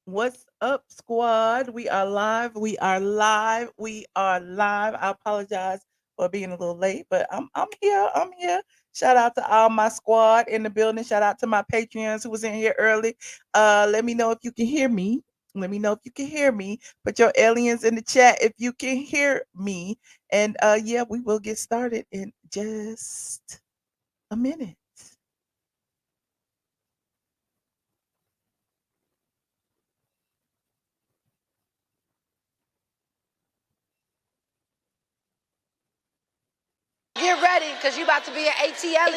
What's up, squad? We are live. We are live. We are live. I apologize for being a little late, but I'm here. I'm here. Shout out to all my squad in the building. Shout out to my Patreons who was in here early. Let me know if you can hear me. Let me know if you can hear me. Put your aliens in the chat if you can hear me. And yeah, we will get started in just a minute. Get ready, because you about to be an ATLien.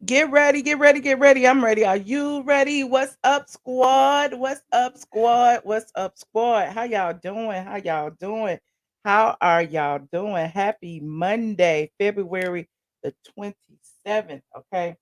Get ready, get ready, get ready. I'm ready. Are you ready? What's up, squad? What's up, squad? What's up, squad? How y'all doing? How y'all doing? How are y'all doing? Happy Monday, February the 27th. Okay.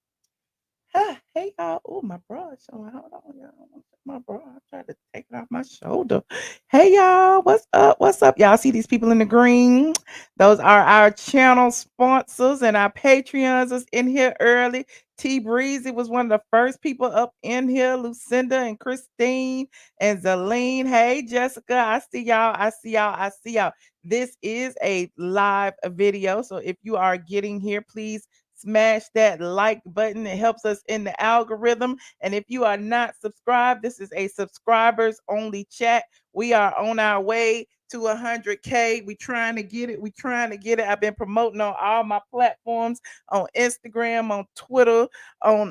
Hey y'all. Oh, my bra is showing. Hold on, y'all. My bra. I tried to take it off my shoulder. Hey y'all. What's up? What's up? Y'all see these people in the green? Those are our channel sponsors and our Patreons is in here early. T Breezy was one of the first people up in here. Lucinda and Christine and Zaline. Hey Jessica. I see y'all. I see y'all. I see y'all. This is a live video. So if you are getting here, please smash that like button. It helps us in the algorithm. And if you are not subscribed, this is a subscribers only chat. We are on our way to 100K. We trying to get it. We trying to get it. I've been promoting on all my platforms, on Instagram, on Twitter, on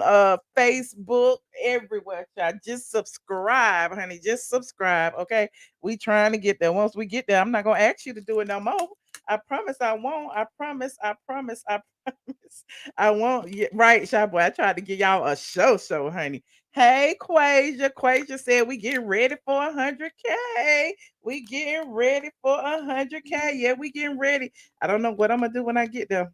Facebook, everywhere. Child. Just subscribe, honey. Just subscribe. Okay. We trying to get there. Once we get there, I'm not gonna ask you to do it no more. I promise I won't. I promise. I promise. I promise. I won't. Yeah, right, Shy Boy. I tried to give y'all a show, honey. Hey, Quasia. Quasia said we getting ready for 100K. We getting ready for 100K. Yeah, we getting ready. I don't know what I'm gonna do when I get there,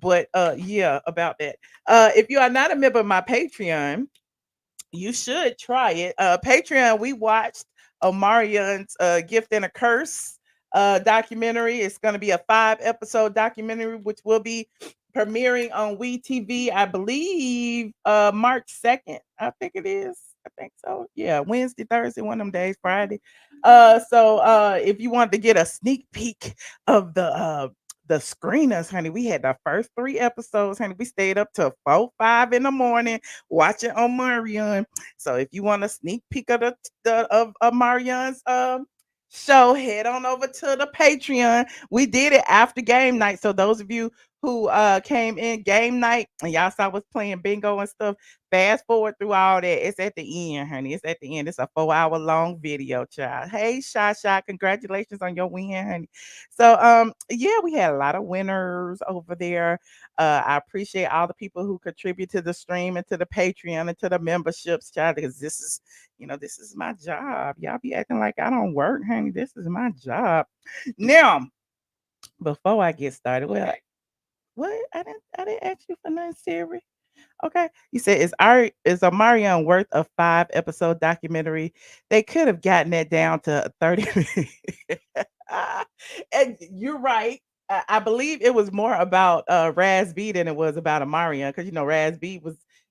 but yeah, about that. If you are not a member of my Patreon, you should try it. Patreon, we watched Omarion's Gift and a Curse documentary. It's going to be a 5 episode documentary, which will be premiering on WeTV, I believe, March 2nd. I think it is. I think so. Yeah, Wednesday, Thursday, one of them days, Friday. So if you want to get a sneak peek of the screeners, honey, we had the first 3 episodes, honey. We stayed up till 4, 5 in the morning watching Omarion. So if you want a sneak peek of of Omarion's show, head on over to the Patreon. We did it after game night. So those of you who came in game night and y'all saw us playing bingo and stuff, fast forward through all that. It's at the end, honey. It's at the end. It's a 4 hour long video, child. Hey, Sha, congratulations on your win, honey. So yeah, we had a lot of winners over there. I appreciate all the people who contribute to the stream and to the Patreon and to the memberships, child, because this is my job. Y'all be acting like I don't work, honey. This is my job. Now, before I get started, well, what? I didn't ask you for nothing, Siri. Okay. You said is Omarion worth a 5 episode documentary? They could have gotten that down to 30 minutes. And you're right. I believe it was more about Raz B than it was about Omarion, because Raz B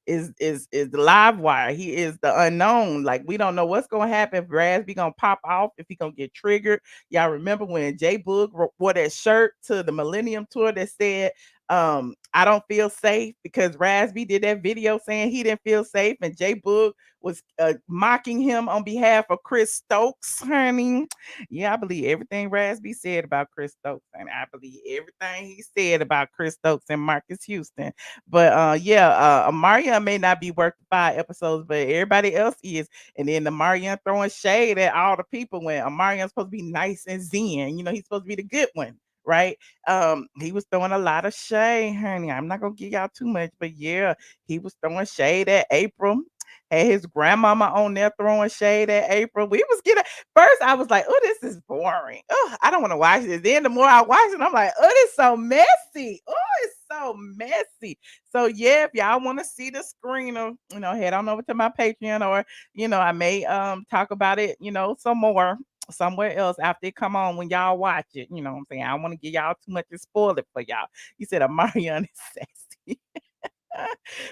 is the live wire. He is the unknown. Like, we don't know what's gonna happen, if Raz B gonna pop off, if he gonna get triggered. Y'all remember when J Boog wore that shirt to the Millennium Tour that said, I don't feel safe, because Rasby did that video saying he didn't feel safe, and J Boog was mocking him on behalf of Chris Stokes, honey. Yeah, I believe everything Rasby said about Chris Stokes, and I believe everything he said about Chris Stokes and Marcus Houston. But yeah, Mario may not be worth 5 episodes, but everybody else is. And then the Marion throwing shade at all the people when Marion's supposed to be nice and zen. He's supposed to be the good one, right? He was throwing a lot of shade, honey. I'm not gonna give y'all too much, but yeah, he was throwing shade at April. Had his grandmama on there throwing shade at April. We was getting first. I was like, "Oh, this is boring. Oh, I don't want to watch this." Then the more I watch it, I'm like, "Oh, this so messy. Oh, it's so messy." So yeah, if y'all want to see the screener, head on over to my Patreon, or I may talk about it, some more somewhere else after it come on when y'all watch it. You know what I'm saying? I don't want to give y'all too much and spoil it for y'all. You said Omarion is sassy.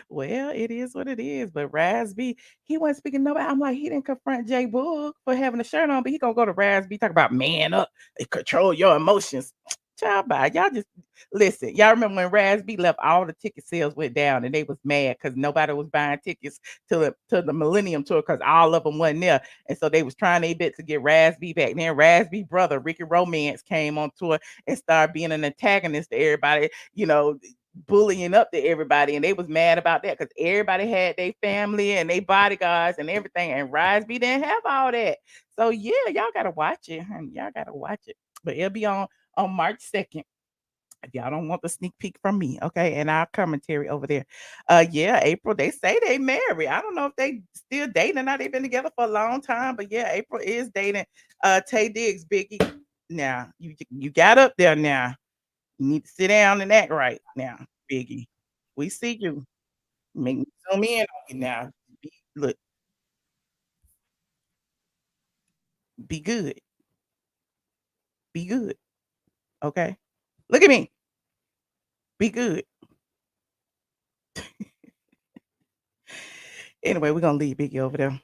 Well, it is what it is. But Rasby, he wasn't speaking to nobody. I'm like, he didn't confront J Boog for having a shirt on, but he gonna go to Rasby, talk about man up and control your emotions. Child, bye. Y'all just listen. Y'all remember when Rasby left, all the ticket sales went down, and they was mad because nobody was buying tickets to the Millennium Tour because all of them wasn't there, and so they was trying their bit to get Rasby back. Then Rasby brother Ricky Romance came on tour and started being an antagonist to everybody. Bullying up to everybody, and they was mad about that because everybody had their family and their bodyguards and everything, and Riseby didn't have all that. So yeah, y'all gotta watch it, honey. Y'all gotta watch it. But it'll be on March 2nd. If y'all don't want the sneak peek from me, okay, and our commentary over there. Yeah, April, they say they married. I don't know if they still dating or not. They've been together for a long time, but yeah, April is dating Tay Diggs, Biggie. Now you got up there now. You need to sit down and act right now, Biggie. We see you. Make me zoom in on you now. Look, be good. Be good. Okay. Look at me. Be good. Anyway, we're gonna leave Biggie over there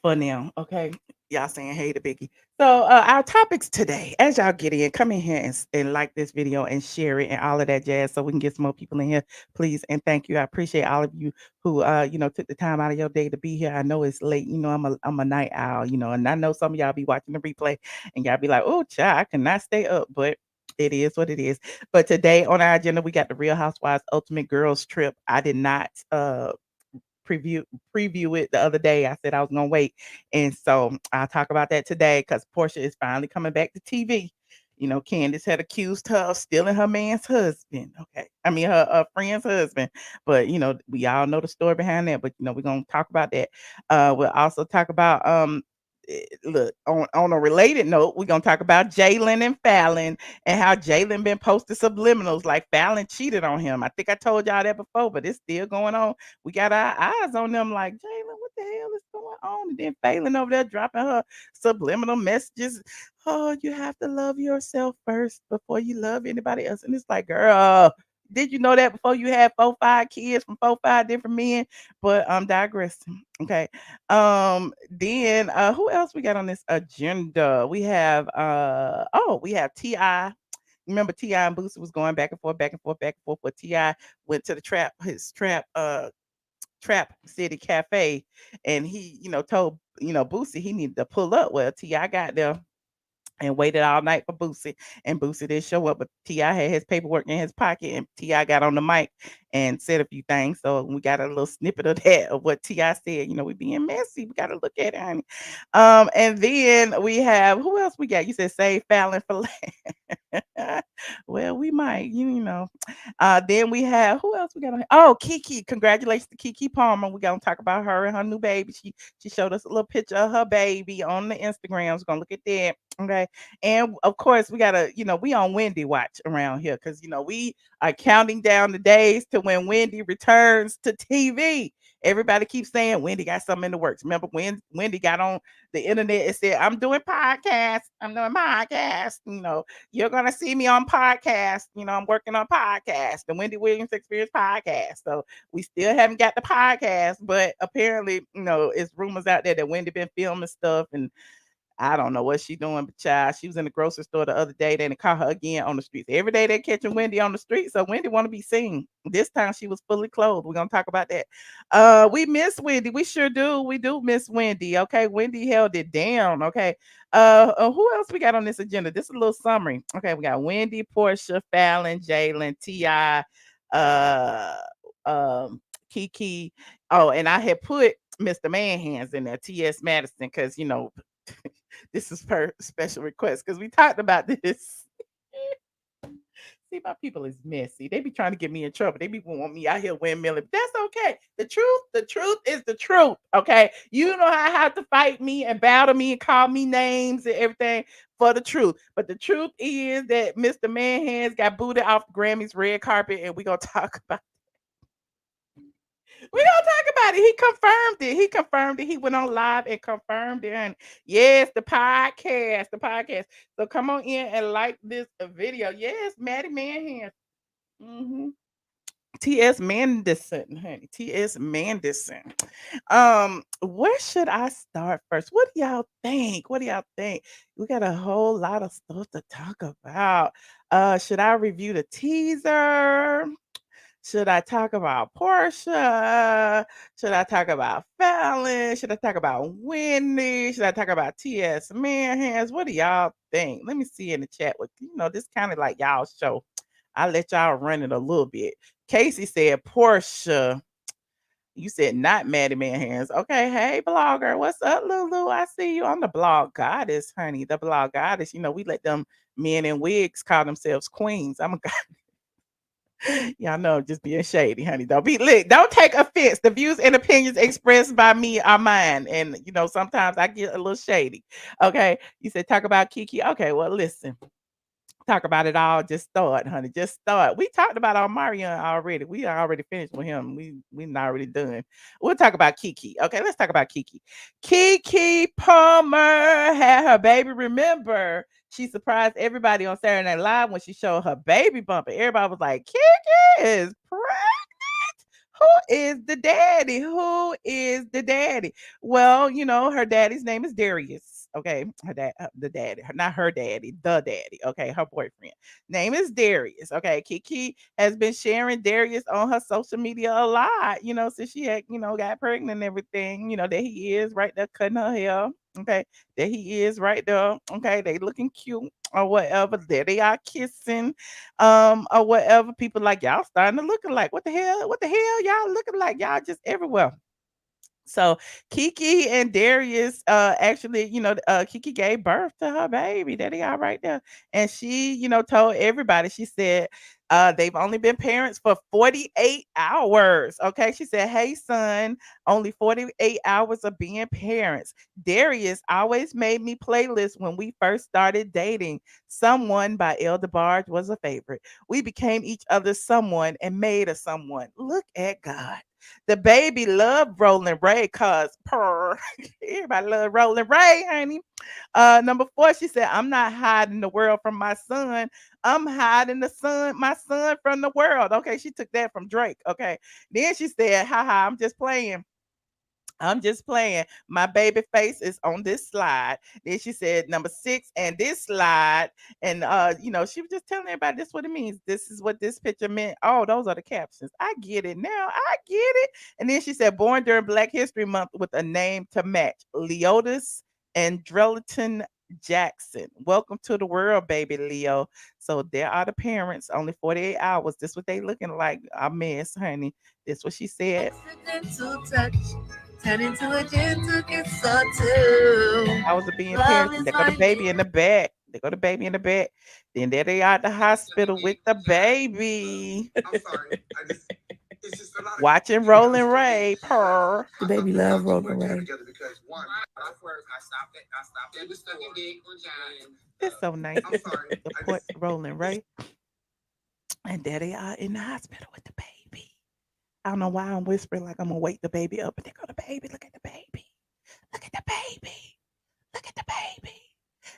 for now. Okay. Y'all saying hey to Biggie. So our topics today, as y'all get in, come in here and like this video and share it and all of that jazz so we can get some more people in here, please. And thank you. I appreciate all of you who took the time out of your day to be here. I know it's late, I'm a night owl, and I know some of y'all be watching the replay and y'all be like, oh child, I cannot stay up, but it is what it is. But today on our agenda, we got the Real Housewives Ultimate Girls Trip. I did not preview preview it the other day. I said I was gonna wait, and so I'll talk about that today because Porsha is finally coming back to TV. Candace had accused her of stealing her man's husband. Okay, I mean her friend's husband, but we all know the story behind that. But we're gonna talk about that. We'll also talk about look on a related note, we're gonna talk about Jaylan and Falynn and how Jaylan been posting subliminals like Falynn cheated on him. I think I told y'all that before, but it's still going on. We got our eyes on them like, Jaylan, what the hell is going on? And then Falynn over there dropping her subliminal messages. Oh, you have to love yourself first before you love anybody else. And it's like, girl, did you know that before you had 4, 5 kids from 4, 5 different men? But I'm digressing. Okay. Then who else we got on this agenda? We have T.I. Remember T.I. and Boosie was going back and forth, back and forth, back and forth. But T.I. went to the trap city cafe, and he, told Boosie he needed to pull up. Well, T.I. got there and waited all night for Boosie, and Boosie didn't show up, but T.I. had his paperwork in his pocket, and T.I. got on the mic and said a few things. So we got a little snippet of that of what T.I. said. We being messy. We got to look at it, honey. And then we have who else we got? You said save Fallon for last. Well, we might, then we have who else we got on here? Oh, Keke. Congratulations to Keke Palmer. We're gonna talk about her and her new baby. She showed us a little picture of her baby on the Instagram. We're gonna look at that. Okay. And of course, we gotta, we on Wendy watch around here because we are counting down the days to when Wendy returns to TV. Everybody keeps saying Wendy got something in the works. Remember when Wendy got on the internet and said, I'm doing podcasts. I'm doing podcasts. You're gonna see me on podcast. I'm working on podcast, the Wendy Williams Experience podcast. So we still haven't got the podcast, but apparently, it's rumors out there that Wendy been filming stuff, and I don't know what she doing, but child, she was in the grocery store the other day. They caught her again on the streets. Every day they're catching Wendy on the street, so Wendy want to be seen. This time she was fully clothed. We're gonna talk about that. We miss Wendy. We sure do. We do miss Wendy. Okay, Wendy held it down. Okay. Who else we got on this agenda? This is a little summary. Okay, we got Wendy, Porsha, Falynn, Jaylan, T.I., uh, um, Keke. Oh, and I had put Mr. Man Hands in there, T.S. Madison, because this is per special request because we talked about this. See, my people is messy. They be trying to get me in trouble. They be want me out here windmilling. But that's okay. The truth is the truth. Okay. You know I have to fight me and battle me and call me names and everything for the truth. But the truth is that Mr. Man Hands got booted off the Grammys red carpet, and we gonna talk about we gonna talk about it. He confirmed it. He confirmed it. He went on live and confirmed it. And yes, the podcast. So come on in and like this video. Yes, Maddie Manhand. Mm-hmm. T.S. MaNdison, honey. T.S. MaNdison. Where should I start first? What do y'all think? What do y'all think? We got a whole lot of stuff to talk about. Should I review the teaser? Should I talk about Porsha? Should I talk about Falynn? Should I talk about Wendy? Should I talk about T.S. Manhands? What do y'all think? Let me see in the chat. What this kind of like y'all show. I'll let y'all run it a little bit. Casey said Porsha. You said not Maddie Manhands. Okay, hey blogger, what's up, Lulu? I see you on the blog goddess, honey. The blog goddess. We let them men in wigs call themselves queens. I'm a Y'all know, just being shady, honey. Don't take offense. The views and opinions expressed by me are mine. And sometimes I get a little shady. Okay. You said talk about Keke. Okay, well, listen. Talk about it all. Just start, honey. Just start. We talked about Omarion already. We are already finished with him. We not already done. We'll talk about Keke. Okay, let's talk about Keke. Keke Palmer had her baby. Remember, she surprised everybody on Saturday Night Live when she showed her baby bump. And everybody was like, Keke is pregnant. Who is the daddy? Who is the daddy? Well, her daddy's name is Darius. Okay, her dad, the daddy, not her daddy, the daddy. Okay, her boyfriend name is Darius. Okay, Keke has been sharing Darius on her social media a lot. Since she had got pregnant and everything. That he is right there cutting her hair. Okay, that he is right there. Okay, they looking cute or whatever. There they are kissing, or whatever. People like y'all starting to looking like what the hell? What the hell? Y'all looking like y'all just everywhere. So Keke and Darius, actually, Keke gave birth to her baby. There they are right there. And she, told everybody, she said, they've only been parents for 48 hours. Okay. She said, hey, son, only 48 hours of being parents. Darius always made me playlists when we first started dating. Someone by Elder Barge was a favorite. We became each other's someone and made a someone. Look at God. The baby love Rolling Ray cause purr. Everybody love Rolling Ray, honey. Number 4, she said, I'm not hiding the world from my son. I'm hiding my son from the world. Okay, she took that from Drake. Okay. Then she said, haha, I'm just playing. I'm just playing. My baby face is on this slide. Then she said number 6 and this slide. And she was just telling everybody this what it means. This is what this picture meant. Oh, those are the captions. I get it now. I get it. And then she said born during Black History Month with a name to match. Leotis and Drelton Jackson. Welcome to the world, baby Leo. So there are the parents, only 48 hours. This what they looking like. I miss, honey. This what she said. Accidental touch. Turn into a gentle kiss or two. I was being Love parents. is They got the my baby in the back. They got the baby in the back. Then there they are at the hospital with the baby. I'm sorry. It's just a lot of Watching Rolling Ray purr. the baby love Rolling Ray. Because one, I stopped it. I stopped it. It was stuck in big one time. It's so nice. I'm sorry. Support Rolling Ray. And there they are in the hospital with the baby. I don't know why I'm whispering like I'm gonna wake the baby up, but they go the baby. Look at the baby. Look at the baby. Look at the baby.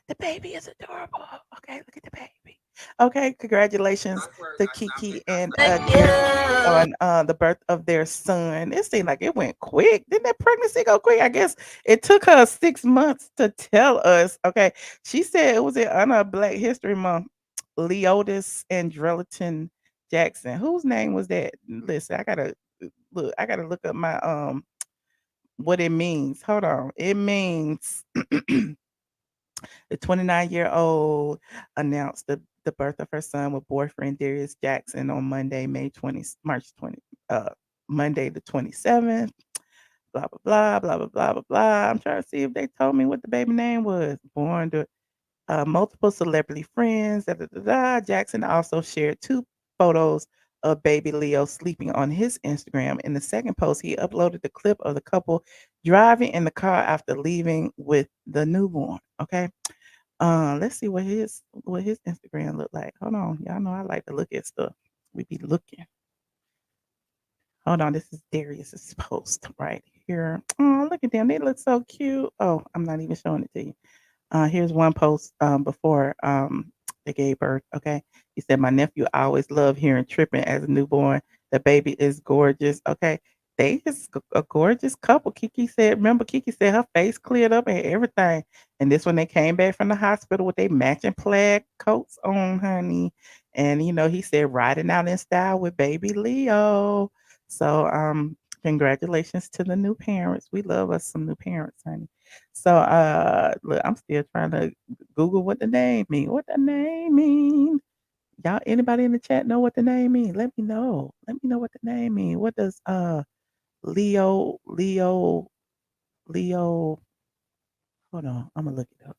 The baby is adorable. Okay, look at the baby. Okay, congratulations to Keke and Darius on the birth of their son. It seemed like it went quick. Didn't that pregnancy go quick? I guess it took her 6 months to tell us. Okay, she said it was in honor of Black History Month. Leotis and Drelton Jackson. Whose name was that? Listen, I gotta look. I gotta look up my what it means. Hold on. It means the 29-year-old announced the birth of her son with boyfriend Darius Jackson on Monday, March 20, Monday the 27th. Blah blah blah blah blah blah blah blah. I'm trying to see if they told me what the baby name was. multiple celebrity friends. Jackson also shared 2 photos of baby Leo sleeping on his Instagram. In the second post, he uploaded the clip of the couple driving in the car after leaving with the newborn. Okay. Let's see what his Instagram look like. Hold on. Y'all know I like to look at stuff. We be looking. Hold on. This is Darius's post right here. Oh, look at them. They look so cute. Oh, I'm not even showing it to you. Here's one post before they gave birth. Okay. He said, "My nephew always loved hearing tripping as a newborn. The baby is gorgeous." Okay. They is a gorgeous couple. Keke said her face cleared up and everything. And this when they came back from the hospital with their matching plaid coats on, honey. And he said riding out in style with baby Leo. So congratulations to the new parents. We love us some new parents, honey. So look, I'm still trying to Google what the name mean. What the name mean? Y'all, anybody in the chat know what the name mean? Let me know. Let me know what the name mean. What does Leo? Hold on, I'm gonna look it up.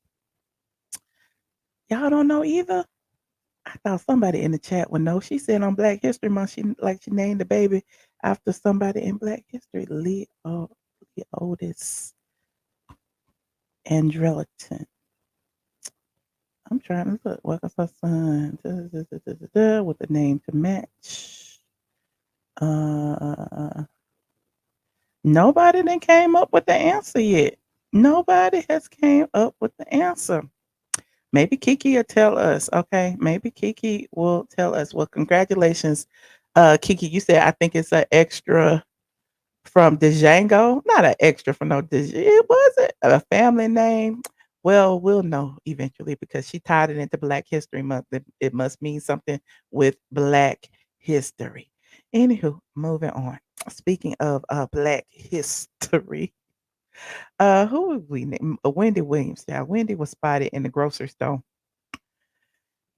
Y'all don't know either. I thought somebody in the chat would know. She said on Black History Month, she named the baby after somebody in Black History. Leotis Andrelton. I'm trying to look. Welcome her son with the name to match. Nobody then came up with the answer yet. Nobody has came up with the answer. Maybe Keke will tell us. Okay, maybe Keke will tell us. Well, congratulations, Keke. You said I think it's an extra from Django. Not an extra from no It wasn't a family name. Well, we'll know eventually because she tied it into Black History Month. It must mean something with Black history. Anywho, moving on. Speaking of Black history, who would we name? Wendy Williams. Yeah, Wendy was spotted in the grocery store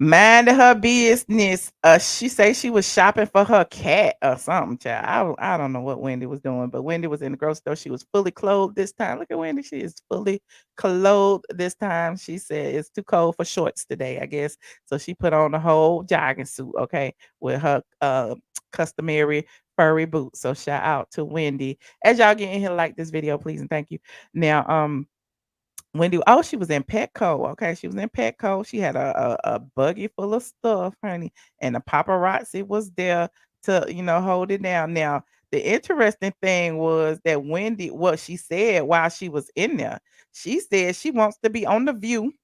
minding her business. She say she was shopping for her cat or something, child. I don't know what Wendy was doing, but Wendy was in the grocery store. She was fully clothed this time. Look at Wendy. She is fully clothed this time. She said it's too cold for shorts today, I guess. So she put on the whole jogging suit, okay, with her customary furry boots. So shout out to Wendy. As y'all get in here, like this video, please and thank you. Now, Wendy, oh, she was in Petco. Okay, she was in Petco. She had a buggy full of stuff, honey, and the paparazzi was there to hold it down. Now, the interesting thing was that Wendy, what she said while she was in there, she said she wants to be on the View.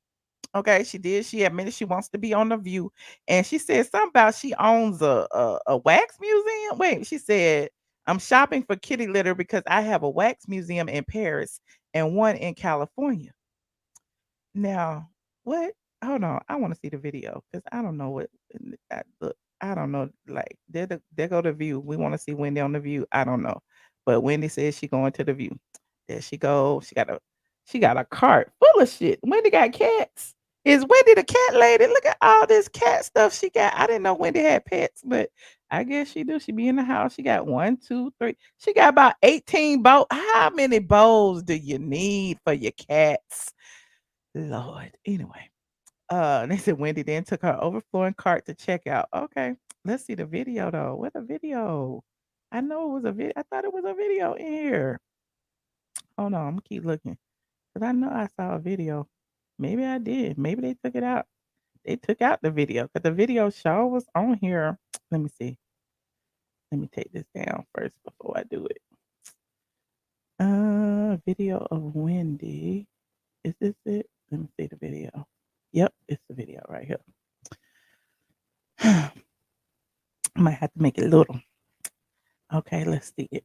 Okay, she did. She admitted she wants to be on the View, and she said something about she owns a wax museum. Wait, she said I'm shopping for kitty litter because I have a wax museum in Paris and one in California. Now, what? Hold on, I wanna see the video because I don't know what look, I don't know, like, there go the View. We wanna see Wendy on the View. I don't know, but Wendy says she going to the View. There she go. She got a cart full of shit. Wendy got cats. Is Wendy the cat lady? Look at all this cat stuff she got. I didn't know Wendy had pets, but I guess she do. She be in the house. She got 1, 2, 3. She got about 18 bowls. How many bowls do you need for your cats? Lord. Anyway, they said Wendy then took her overflowing cart to check out. Okay, let's see the video though. What a video! I know it was a video. I thought it was a video in here. Hold on, I'm gonna keep looking because I know I saw a video. Maybe I did. Maybe they took it out. They took out the video because the video show was on here. Let me see. Let me take this down first before I do it. Video of Wendy. Is this it? Let me see the video. Yep, it's the video right here. I might have to make it little. Okay, let's see it.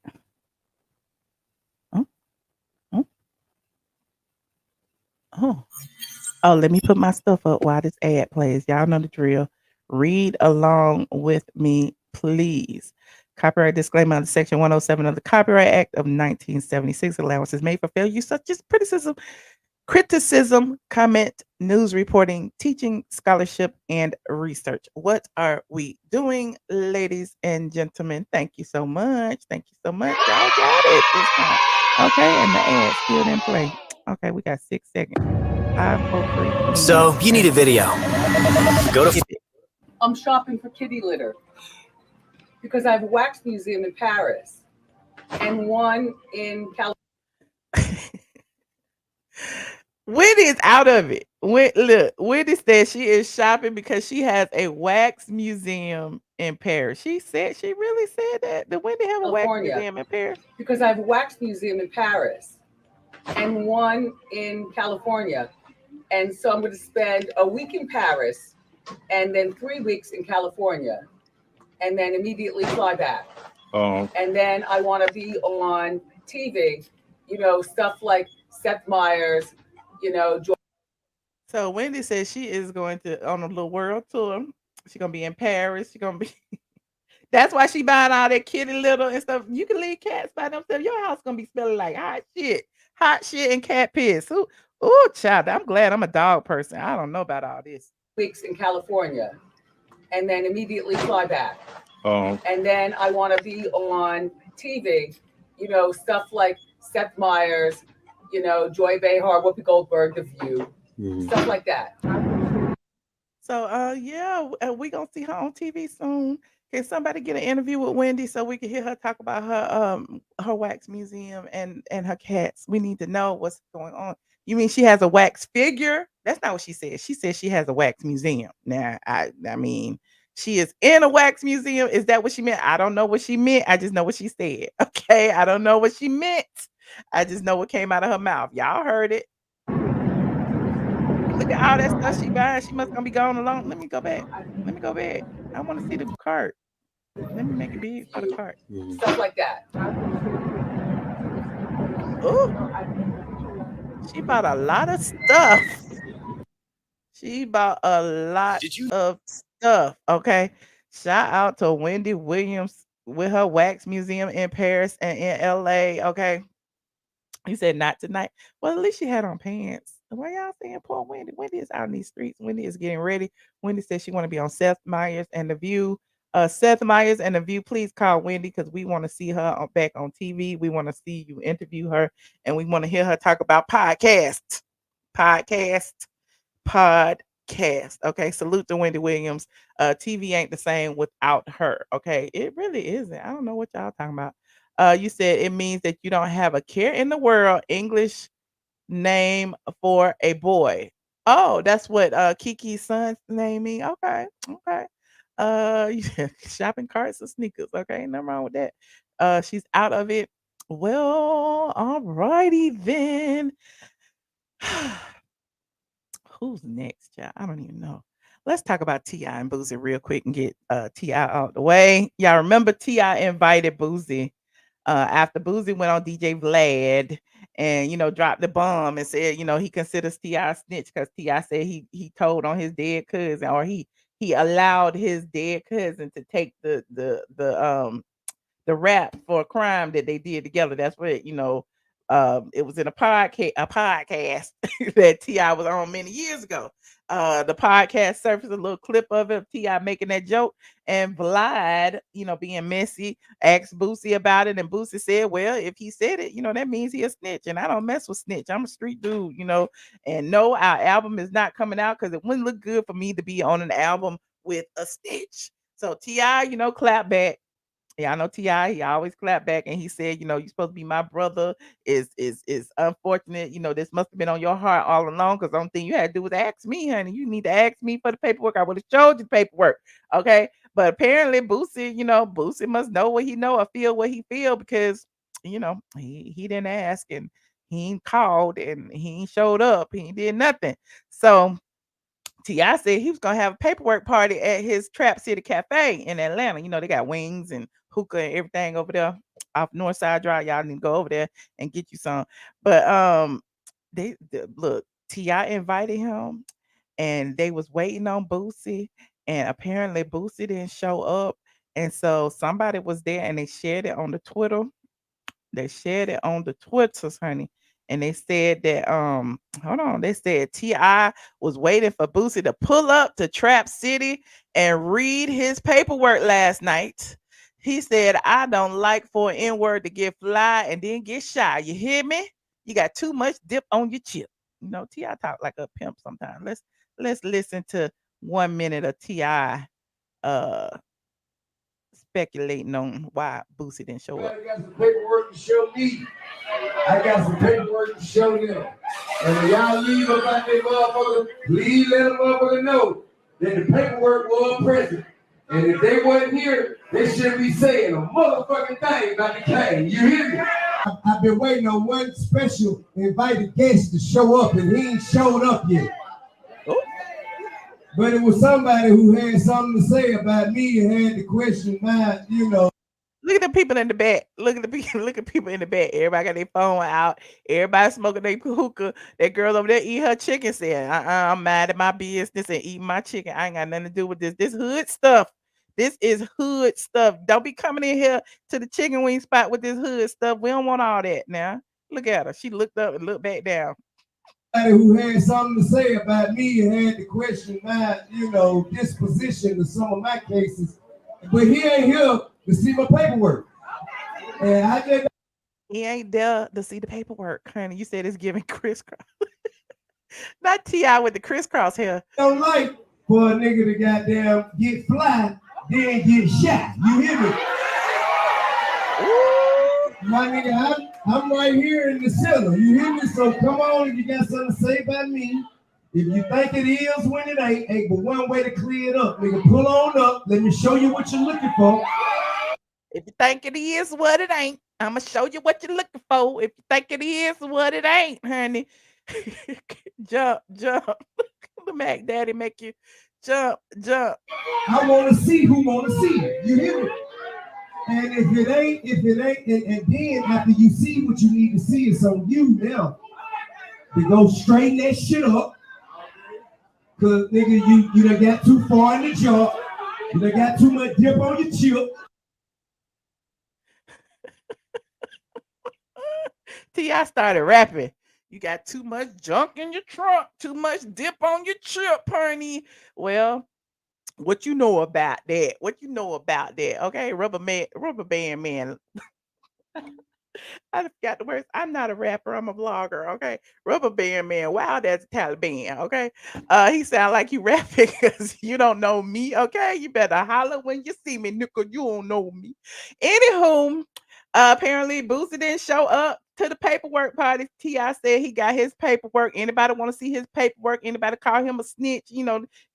Oh, oh, oh. Oh, let me put my stuff up while this ad plays. Y'all know the drill. Read along with me, please. Copyright disclaimer under Section 107 of the Copyright Act of 1976. Allowances made for fair use such as criticism, comment, news reporting, teaching, scholarship, and research. What are we doing, ladies and gentlemen? Thank you so much. Thank you so much. Y'all got it this time. Okay, and the ad still didn't play. Okay, we got 6 seconds. 543 Queen. So you need a video. Go to. I'm shopping for kitty litter because I have a wax museum in Paris and one in California. Wendy is out of it. Look, Wendy said she is shopping because she has a wax museum in Paris. She really said that. Did Wendy have a wax museum in Paris? Because I have a wax museum in Paris and one in California. And so I'm going to spend a week in Paris and then 3 weeks in California and then immediately fly back. And then I want to be on TV, stuff like Seth Meyers, So Wendy says she is going to on a little world tour. She's gonna be in Paris. She's gonna be. That's why she buying all that kitty litter and stuff. You can leave cats by themselves. Your house gonna be smelling like hot shit, and cat piss. Ooh, child. I'm glad I'm a dog person. I don't know about all this. Weeks in California, and then immediately fly back. And then I want to be on TV. Stuff like Seth Meyers, Joy Behar, Whoopi Goldberg, The View. Stuff like that. So, yeah, we gonna see her on TV soon. Can somebody get an interview with Wendy so we can hear her talk about her wax museum and her cats? We need to know what's going on. You mean she has a wax figure? That's not what she said. She said she has a wax museum. Now, I mean, she is in a wax museum. Is that what she meant? I don't know what she meant. I just know what she said. Okay, I don't know what she meant. I just know what came out of her mouth. Y'all heard it. Look at all that stuff she buying. She must gonna be going along. Let me go back. I want to see the cart. Let me make it big for the cart. Stuff like that. Oh, she bought a lot of stuff. She bought a lot of stuff. Okay. Shout out to Wendy Williams with her wax museum in Paris and in LA. Okay. He said not tonight. Well, at least she had on pants. Why y'all saying poor Wendy? Wendy is out in these streets. Wendy is getting ready. Wendy said she want to be on Seth Meyers and The View. Seth Meyers and The View, please call Wendy because we want to see her back on TV. We want to see you interview her, and we want to hear her talk about podcast. Okay, salute to Wendy Williams. TV ain't the same without her. Okay, it really isn't. I don't know what y'all talking about. You said it means that you don't have a care in the world. English name for a boy. Oh, that's what Keke's son's name mean. Okay. Shopping carts and sneakers. Okay, nothing wrong with that. She's out of it. Well, all righty then. Who's next, y'all? I don't even know. Let's talk about T.I. and Boosie real quick and get T.I. out the way. Y'all remember T.I. invited Boosie after Boosie went on DJ Vlad and dropped the bomb and said he considers T.I. a snitch because T.I. said he told on his dead cousin, or he allowed his dead cousin to take the rap for a crime that they did together. That's what it was in a podcast that T.I. was on many years ago. The podcast surfaced a little clip of it, T.I. making that joke, and Vlad, being messy, asked Boosie about it, and Boosie said, well, if he said it, that means he a snitch, and I don't mess with snitch. I'm a street dude, and no, our album is not coming out because it wouldn't look good for me to be on an album with a snitch. So T.I., clap back. Yeah, I know T.I. He always clap back, and he said, "You're supposed to be my brother. Is unfortunate. This must have been on your heart all along. Because the only thing you had to do was ask me, honey. You need to ask me for the paperwork. I would have showed you the paperwork, okay? But apparently, Boosie, Boosie must know what he know or feel what he feel because, he didn't ask and he ain't called and he ain't showed up. He ain't did nothing. So." T.I. said he was gonna have a paperwork party at his Trap City Cafe in Atlanta. They got wings and hookah and everything over there off Northside Drive. Y'all need to go over there and get you some. But look, T.I. invited him, and they was waiting on Boosie, and apparently Boosie didn't show up, and so somebody was there, and they shared it on the Twitter. They shared it on the Twitters, honey. And they said that hold on, they said T.I. was waiting for Boosie to pull up to Trap City and read his paperwork last night. He said, I don't like for an N-word to get fly and then get shy. You hear me? You got too much dip on your chip. Ti talk like a pimp sometimes. Let's listen to 1 minute of Ti uh speculating on why Boosie didn't show up. I got some paperwork to show me. I got some paperwork to show them. And when y'all leave about that motherfucker, please let them motherfucker know that the paperwork was present. And if they wasn't here, they shouldn't be saying a motherfucking thing about the king. You hear me? I've been waiting on one special invited guest to show up, and he ain't showed up yet. Oh. But it was somebody who had something to say about me and had to question my, Look at the people in the back. Look at the people. Look at people in the back. Everybody got their phone out. Everybody smoking their hookah. That girl over there eat her chicken. Saying, I'm mad at my business and eating my chicken. I ain't got nothing to do with this. This hood stuff. This is hood stuff. Don't be coming in here to the chicken wing spot with this hood stuff. We don't want all that now. Look at her. She looked up and looked back down. Who had something to say about me and had to question my, disposition to some of my cases. But he ain't here to see my paperwork. And I just He ain't there to see the paperwork, honey. You said it's giving crisscross. Not T.I. with the crisscross hair. don't like for a nigga to goddamn get fly, then get shot. You hear me? Ooh. My nigga, I'm right here in the center. You hear me? So come on, if you got something to say about me. If you think it is when it ain't but one way to clear it up. Nigga, pull on up. Let me show you what you're looking for. If you think it is what it ain't, I'm going to show you what you're looking for. If you think it is what it ain't, honey. Jump. The Mac Daddy make you jump. I want to see who want to see it. You hear me? And if it ain't, and then after you see what you need to see, it's on you now to go straighten that shit up. Cause nigga, you done got too far in the jump. You done got too much dip on your chip. T.I. started rapping. You got too much junk in your trunk, too much dip on your chip, honey. Well, what you know about that? Okay, rubber band man. I forgot the words. I'm not a rapper. I'm a vlogger. Okay, rubber band man. Wow, that's Taliban. Okay, he sound like you rapping because you don't know me. Okay, you better holler when you see me, nigga. You don't know me. Anywho, apparently Boosie didn't show up to the paperwork party. T.I. said he got his paperwork. Anybody want to see his paperwork? Anybody call him a snitch?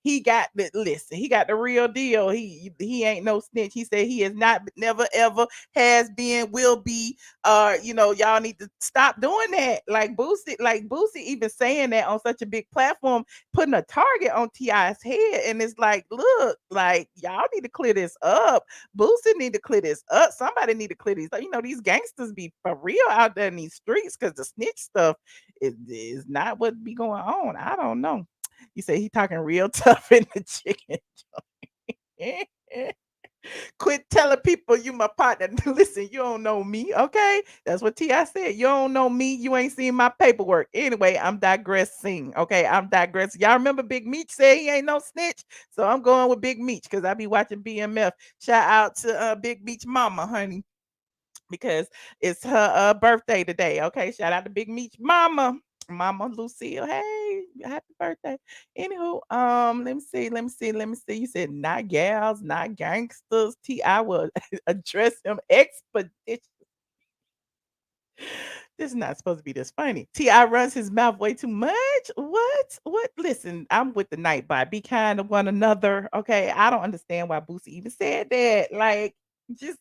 He got the listen. He got the real deal. He ain't no snitch. He said he is not, never, ever has been, will be. Y'all need to stop doing that. Like Boosie even saying that on such a big platform, putting a target on T.I.'s head. And it's like, look, like y'all need to clear this up. Boosie need to clear this up. Somebody need to clear these. These gangsters be for real out there in these streets because the snitch stuff is not what be going on. I don't know. You say he talking real tough in the chicken joint. Quit telling people you my partner. Listen, you don't know me, okay? That's what T.I. said. You don't know me. You ain't seen my paperwork. Anyway, I'm digressing, okay? I'm digressing. Y'all remember Big Meech said he ain't no snitch? So I'm going with Big Meech because I be watching BMF. Shout out to Big Meech mama, honey, because it's her birthday today, okay? Shout out to Big Meech mama. Mama Lucille, hey, happy birthday. Anywho, let me see. You said not gals, not gangsters. T.I. will address him expeditiously. This is not supposed to be this funny. T.I. runs his mouth way too much. What? Listen, I'm with the Nightbot. Be kind to one another. Okay. I don't understand why Boosie even said that. Like, just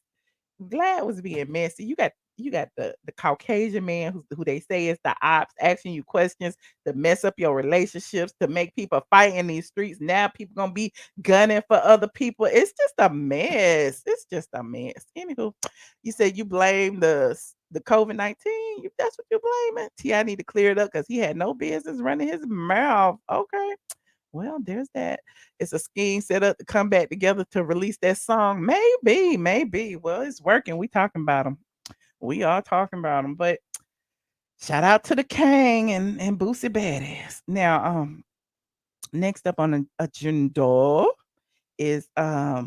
Glad was being messy. You got the Caucasian man who they say is the ops asking you questions to mess up your relationships, to make people fight in these streets. Now people gonna be gunning for other people. It's just a mess. It's just a mess. Anywho, you said you blame the COVID-19. That's what you're blaming. T.I. need to clear it up because he had no business running his mouth. Okay. Well, there's that. It's a scheme set up to come back together to release that song. Maybe. Well, it's working. We talking about them. We are talking about them. But shout out to the King and Boosie Badass. Now, next up on the agenda is Porsha.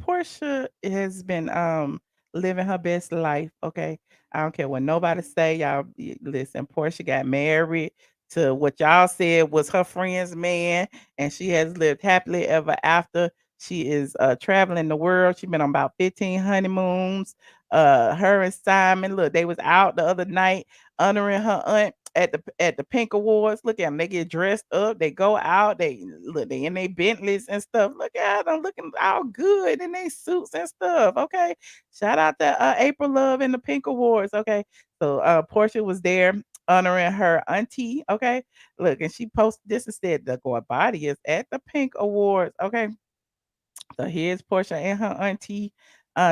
Porsha has been living her best life. Okay. I don't care what nobody say. Y'all listen, Porsha got married to what y'all said was her friend's man, and she has lived happily ever after. She is traveling the world. She's been on about 15 honeymoons. Her and Simon, look, they was out the other night honoring her aunt at the Pink Awards. Look at them. They get dressed up. They go out. They look. They in their Bentleys and stuff. Look at them looking all good in their suits and stuff. Okay. Shout out to April Love and the Pink Awards. Okay. So Porsha was there honoring her auntie. Okay. Look, and she posted this and said the Guobadia is at the Pink Awards. Okay. So here's Porsha and her auntie.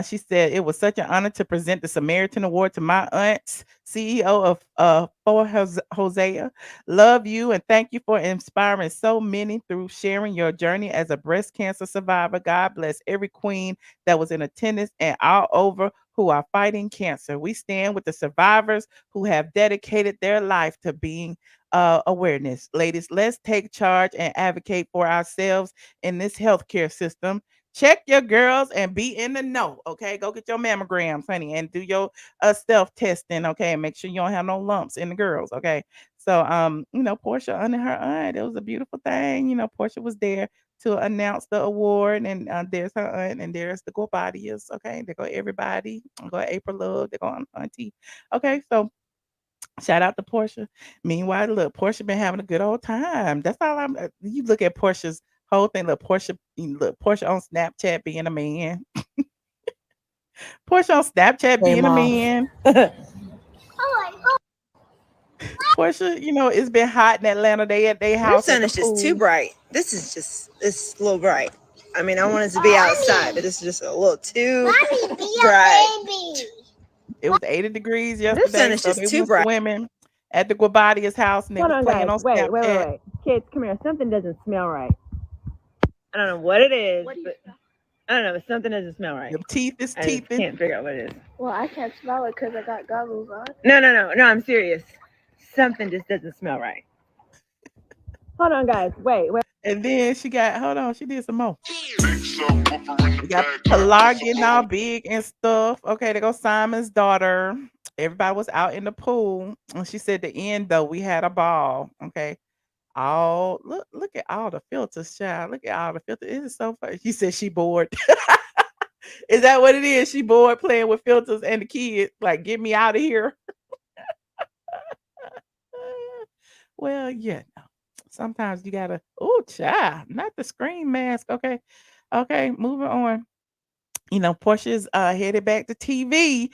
She said it was such an honor to present the Samaritan Award to my aunts, CEO of For Hosea. Love you and thank you for inspiring so many through sharing your journey as a breast cancer survivor. God bless every queen that was in attendance and all over who are fighting cancer. We stand with the survivors who have dedicated their life to being awareness. Ladies, let's take charge and advocate for ourselves in this healthcare system. Check your girls and be in the know. Okay, go get your mammograms, honey, and do your self testing. Okay, and make sure you don't have no lumps in the girls. Okay, so Porsha under her aunt, it was a beautiful thing. Porsha was there to announce the award, and there's her aunt, and there's the Guobadias. Okay, they go everybody. Go April Love. They go on auntie. Okay, so shout out to Porsha. Meanwhile, look, Porsha been having a good old time. That's all I'm. You look at Porsha's whole thing. Look, Porsha on Snapchat being a man. Porsha on Snapchat being Came a off. man. Porsha, it's been hot in Atlanta. They at their This house sun at the is just too pool. bright. It's a little bright. I mean, I want it to be outside, but this is just a little too bright. It was 80 degrees This sun yesterday, is so just they too went bright. swimming at the Guabadia's house, and they Hold was on, playing guys. on Wait. Snapchat. Kids, come here. Something doesn't smell right. I don't know what it is, but I don't know. But something doesn't smell right. Your teeth is I just teething. can't figure out what it is. Well, I can't smell it because I got goggles on. No. I'm serious. Something just doesn't smell right. Hold on, guys. Wait. And then she did some more. We got Pilar getting all big and stuff. Okay, there goes Simon's daughter. Everybody was out in the pool. And she said the end though, we had a ball. Okay. Look at all the filters, child. Look at all the filters. It is so funny. She said she bored. Is that what it is? She bored playing with filters and the kids. Like, get me out of here. Well, yeah. No. Sometimes you gotta, child, not the screen mask. Okay. Okay, moving on. Portia's headed back to TV.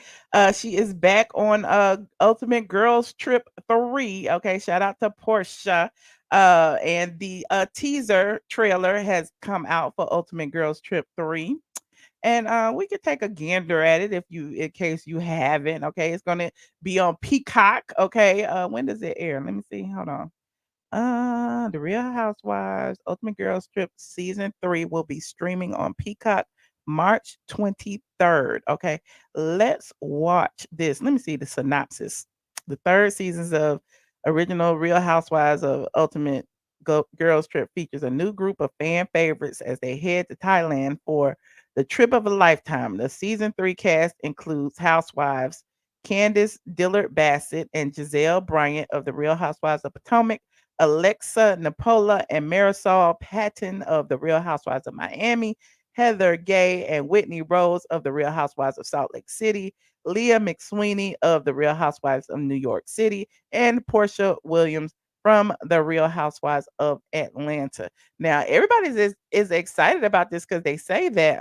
She is back on Ultimate Girls Trip 3. Okay, shout out to Porsha. And the teaser trailer has come out for Ultimate Girls Trip 3. And we could take a gander at it in case you haven't. Okay, it's gonna be on Peacock. Okay, when does it air? Let me see. Hold on. The Real Housewives Ultimate Girls Trip Season 3 will be streaming on Peacock March 23rd. Okay, let's watch this. Let me see the synopsis. The third seasons of original Real Housewives of Ultimate Girls Trip features a new group of fan favorites as they head to Thailand for the trip of a lifetime. The season 3 cast includes housewives Candace Dillard Bassett and Giselle Bryant of the Real Housewives of Potomac, Alexa Napola and Marisol Patton of the Real Housewives of Miami, Heather Gay and Whitney Rose of the Real Housewives of Salt Lake City, Leah McSweeney of the Real Housewives of New York City, and Porsha Williams from the Real Housewives of Atlanta. Now, everybody is excited about this because they say that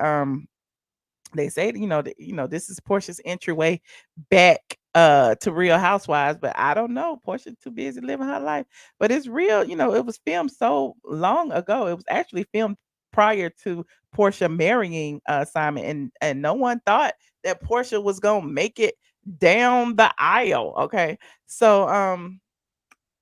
this is Porsha's entryway back to Real Housewives, but I don't know. Porsha too busy living her life. But it's real, it was filmed so long ago. It was actually filmed prior to Porsha marrying Simon, and no one thought that Porsha was gonna make it down the aisle. Okay. So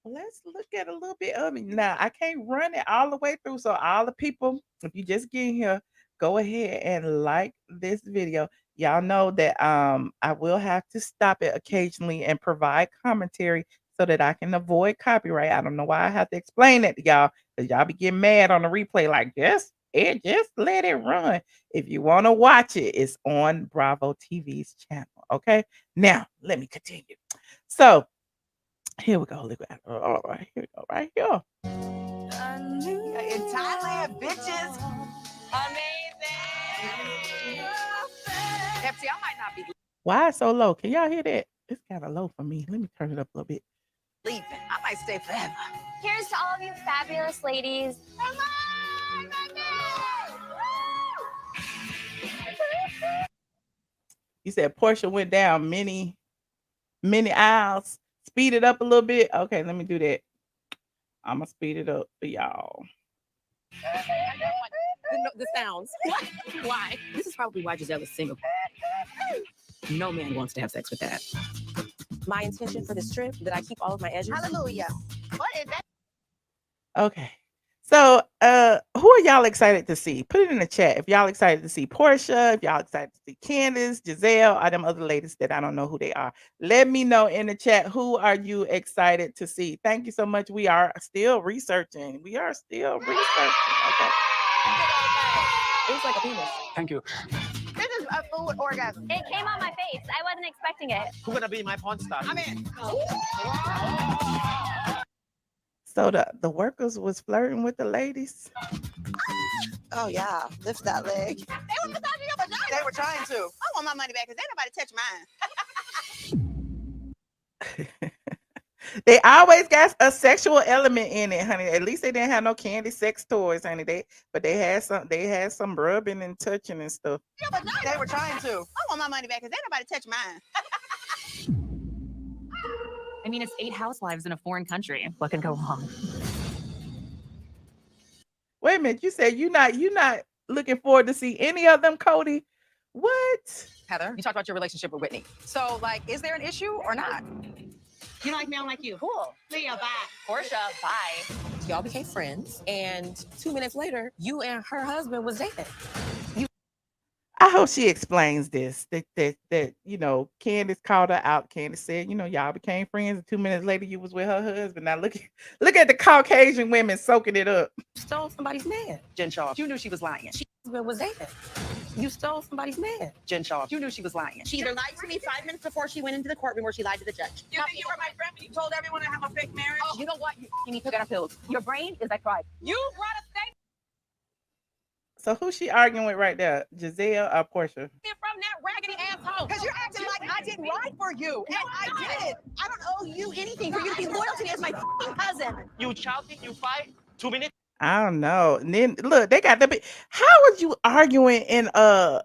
let's look at a little bit of it. Now, I can't run it all the way through. So all the people, if you just get here, go ahead and like this video. Y'all know that I will have to stop it occasionally and provide commentary so that I can avoid copyright. I don't know why I have to explain that to y'all, because y'all be getting mad on the replay like this. air. Just let it run. If you want to watch it, it's on Bravo TV's channel. Okay. Now let me continue. So here we go. Look at all right. Here we go. Right here. In Thailand, bitches. Amazing. Pepsi, I might not be Why it's so low? Can y'all hear that? It's kind of low for me. Let me turn it up a little bit. leaving. I might stay forever. Here's to all of you fabulous ladies. You said Porsha went down many aisles. Speed it up a little bit. Okay, let me do that. I'm gonna speed it up for y'all. The sounds. Why? This is probably why Giselle is single. No man wants to have sex with that. My intention for this trip that I keep all of my edges. Hallelujah. What is that? Okay. So, who are y'all excited to see? Put it in the chat if y'all excited to see Porsha, if y'all excited to see Candace, Giselle, or them other ladies that I don't know who they are. Let me know in the chat, who are you excited to see? Thank you so much. We are still researching. Okay. It was like a penis. Thank you. This is a food orgasm. It came on my face. I wasn't expecting it. Who's gonna be my porn star? I'm in. So the workers was flirting with the ladies. Oh yeah, lift that leg. They were massaging your vagina. They were trying to. I want my money back because ain't nobody touch mine. They always got a sexual element in it, honey. At least they didn't have no candy sex toys, honey. They had some rubbing and touching and stuff. They were trying to. I want my money back because ain't nobody touch mine. I mean, it's 8 housewives in a foreign country. What can go wrong? Wait a minute, you said you not looking forward to see any of them, Cody? What? Heather, you talked about your relationship with Whitney. So, like, is there an issue or not? You like me, I don't like you. Cool. Leah, bye. Porsha, bye. Y'all became friends, and 2 minutes later, you and her husband was dating. I hope she explains this. That Candace called her out. Candace said, y'all became friends, and 2 minutes later you was with her husband. Now look at the Caucasian women soaking it up. You stole somebody's man, Jen Shaw. You knew she was lying. She was dating. You stole somebody's man, Jen Shaw. You knew she was lying. She either lied to me 5 minutes before she went into the courtroom or she lied to the judge. You think you were my friend, but you told everyone I have a fake marriage? Oh, you know what? You need to get our pills. Your brain is like fried. You brought a statement So who's she arguing with right there? Giselle or Porsha? from that raggedy asshole. Because you're acting like I didn't ride for you, and I did. I don't owe you anything for you to be loyal to me as my cousin. You shouting, you fight, 2 minutes. I don't know. And then look, they got the. How are you arguing in a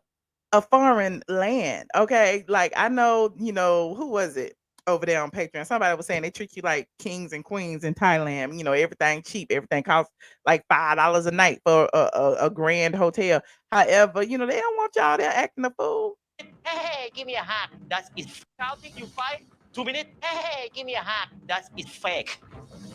foreign land? Okay, like I know, who was it over there on Patreon? Somebody was saying they treat you like kings and queens in Thailand. Everything cheap, everything costs like $5 a night for a grand hotel. However, they don't want y'all there acting a fool. Hey, give me a hug. That is shouting, you fight, 2 minutes. Hey, give me a hug. That is fake.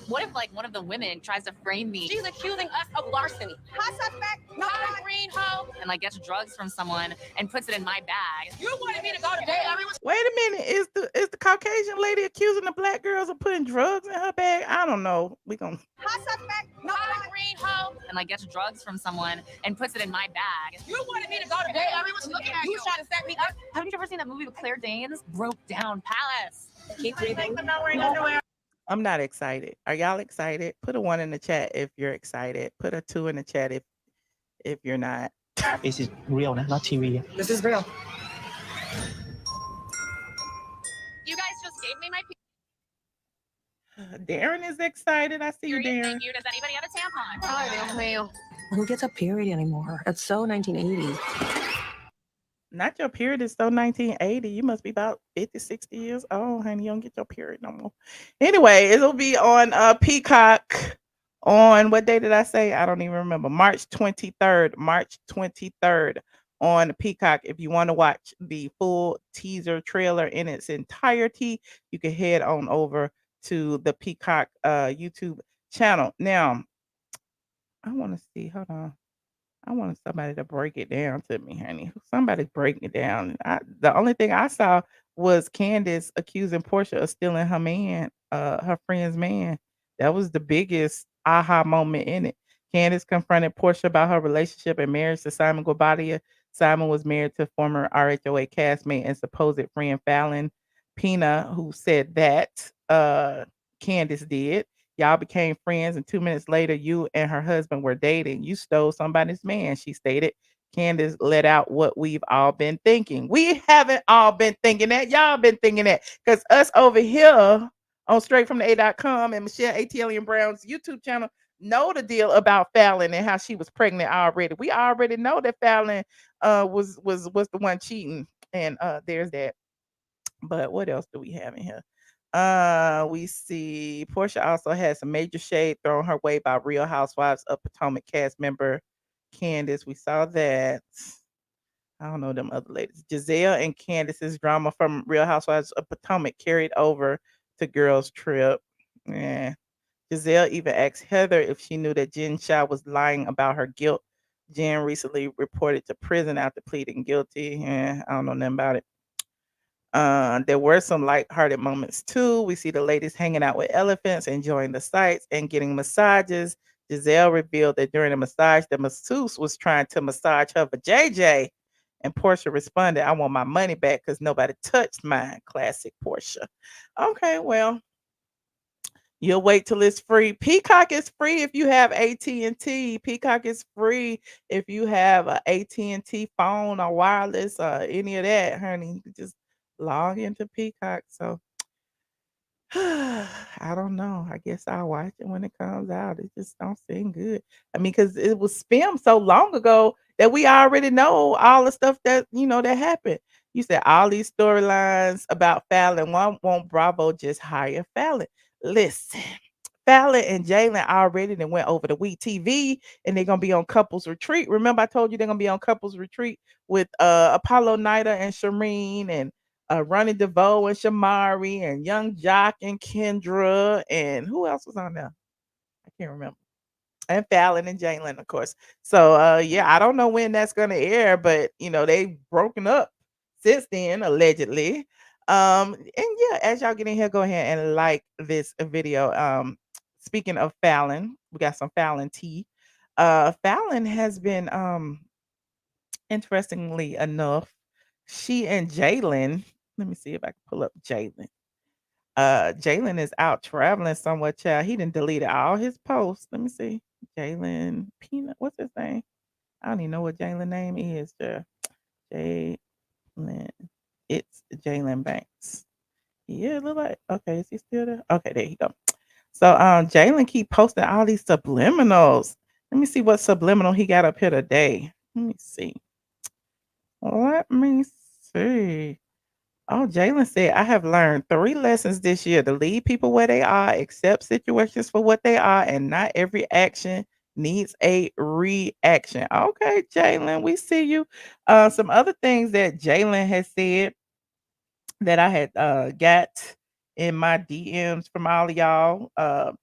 What if, like, one of the women tries to frame me She's accusing us of larceny. Hot suspect, no green hoe. and, like, gets drugs from someone and puts it in my bag? You wanted me to go to jail. Wait a minute, is the Caucasian lady accusing the black girls of putting drugs in her bag? I don't know. We gonna Hot suspect, no green hoe. And, like, gets drugs from someone and puts it in my bag. You wanted me to go to jail. Everyone's looking at you. Trying to set me up. Haven't you ever seen that movie with Claire Danes? Broke Down Palace. Keep breathing. I'm not excited. Are y'all excited? Put a 1 in the chat if you're excited. Put a 2 in the chat if you're not. This is real, not TV. This is real. You guys just gave me my Darren is excited. I see you, period. Darren. Thank you. Does anybody have a tampon? Ay, Dios mío. Who gets a period anymore? It's so 1980s. Not your period is so 1980. You must be about 50, 60 years old, honey. You don't get your period no more. Anyway, it'll be on Peacock on what day did I say? I don't even remember. March 23rd. March 23rd on Peacock. If you want to watch the full teaser trailer in its entirety, you can head on over to the Peacock YouTube channel. Now, I want to see. Hold on. I want somebody to break it down to me, honey. Somebody break it down. The only thing I saw was Candace accusing Porsha of stealing her man, her friend's man. That was the biggest aha moment in it. Candace confronted Porsha about her relationship and marriage to Simon Guobadia. Simon was married to former RHOA castmate and supposed friend Falynn Pina, who said that Candace did. Y'all became friends, and 2 minutes later, you and her husband were dating. You stole somebody's man, she stated. Candace let out what we've all been thinking. We haven't all been thinking that. Y'all been thinking that. Because us over here on Straight from the A.com and Michelle ATLien Brown's YouTube channel know the deal about Falynn and how she was pregnant already. We already know that Falynn was the one cheating. And there's that. But what else do we have in here? We see Porsha also had some major shade thrown her way by Real Housewives of Potomac cast member Candace. We saw that. I don't know them other ladies. Giselle and Candace's drama from Real Housewives of Potomac carried over to Girls Trip. Yeah. Giselle even asked Heather if she knew that Jen Shah was lying about her guilt. Jen recently reported to prison after pleading guilty. Yeah, I don't know nothing about it. There were some lighthearted moments too. We see the ladies hanging out with elephants, enjoying the sights, and getting massages. Giselle revealed that during the massage, the masseuse was trying to massage her for JJ. And Porsha responded, I want my money back because nobody touched mine. Classic Porsha. Okay, well, you'll wait till it's free. Peacock is free if you have AT&T. Peacock is free if you have a AT&T phone or wireless or any of that, honey. You just log into Peacock. So I don't know. I guess I'll watch it when it comes out. It just don't seem good. I mean, because it was filmed so long ago that we already know all the stuff that that happened. You said all these storylines about Falynn. Why won't Bravo just hire Falynn? Listen, Falynn and Jaylan already then went over to We TV and they're gonna be on couples retreat. Remember, I told you they're gonna be on couples retreat with Apollo Nida and Shireen and Ronnie DeVoe and Shamari and Young Jock and Kendra and who else was on there? I can't remember. And Falynn and Jaylan, of course. So yeah, I don't know when that's gonna air, but they've broken up since then, allegedly. And yeah, as y'all get in here, go ahead and like this video. Speaking of Falynn, we got some Falynn tea. Falynn has been interestingly enough, she and Jaylan, let me see if I can pull up Jaylan. Jaylan is out traveling somewhere, child. He didn't delete all his posts. Let me see. Jaylan Peanut. What's his name? I don't even know what Jaylan name is. Jaylan. It's Jaylan Banks. Yeah, look like okay. Is he still there? Okay, there you go. So Jaylan keep posting all these subliminals. Let me see what subliminal he got up here today. Let me see. Let me see. Oh, Jaylan said, I have learned 3 lessons this year to leave people where they are, accept situations for what they are, and not every action needs a reaction. Okay, Jaylan, we see you. Some other things that Jaylan has said that I had got in my DMs from all of y'all.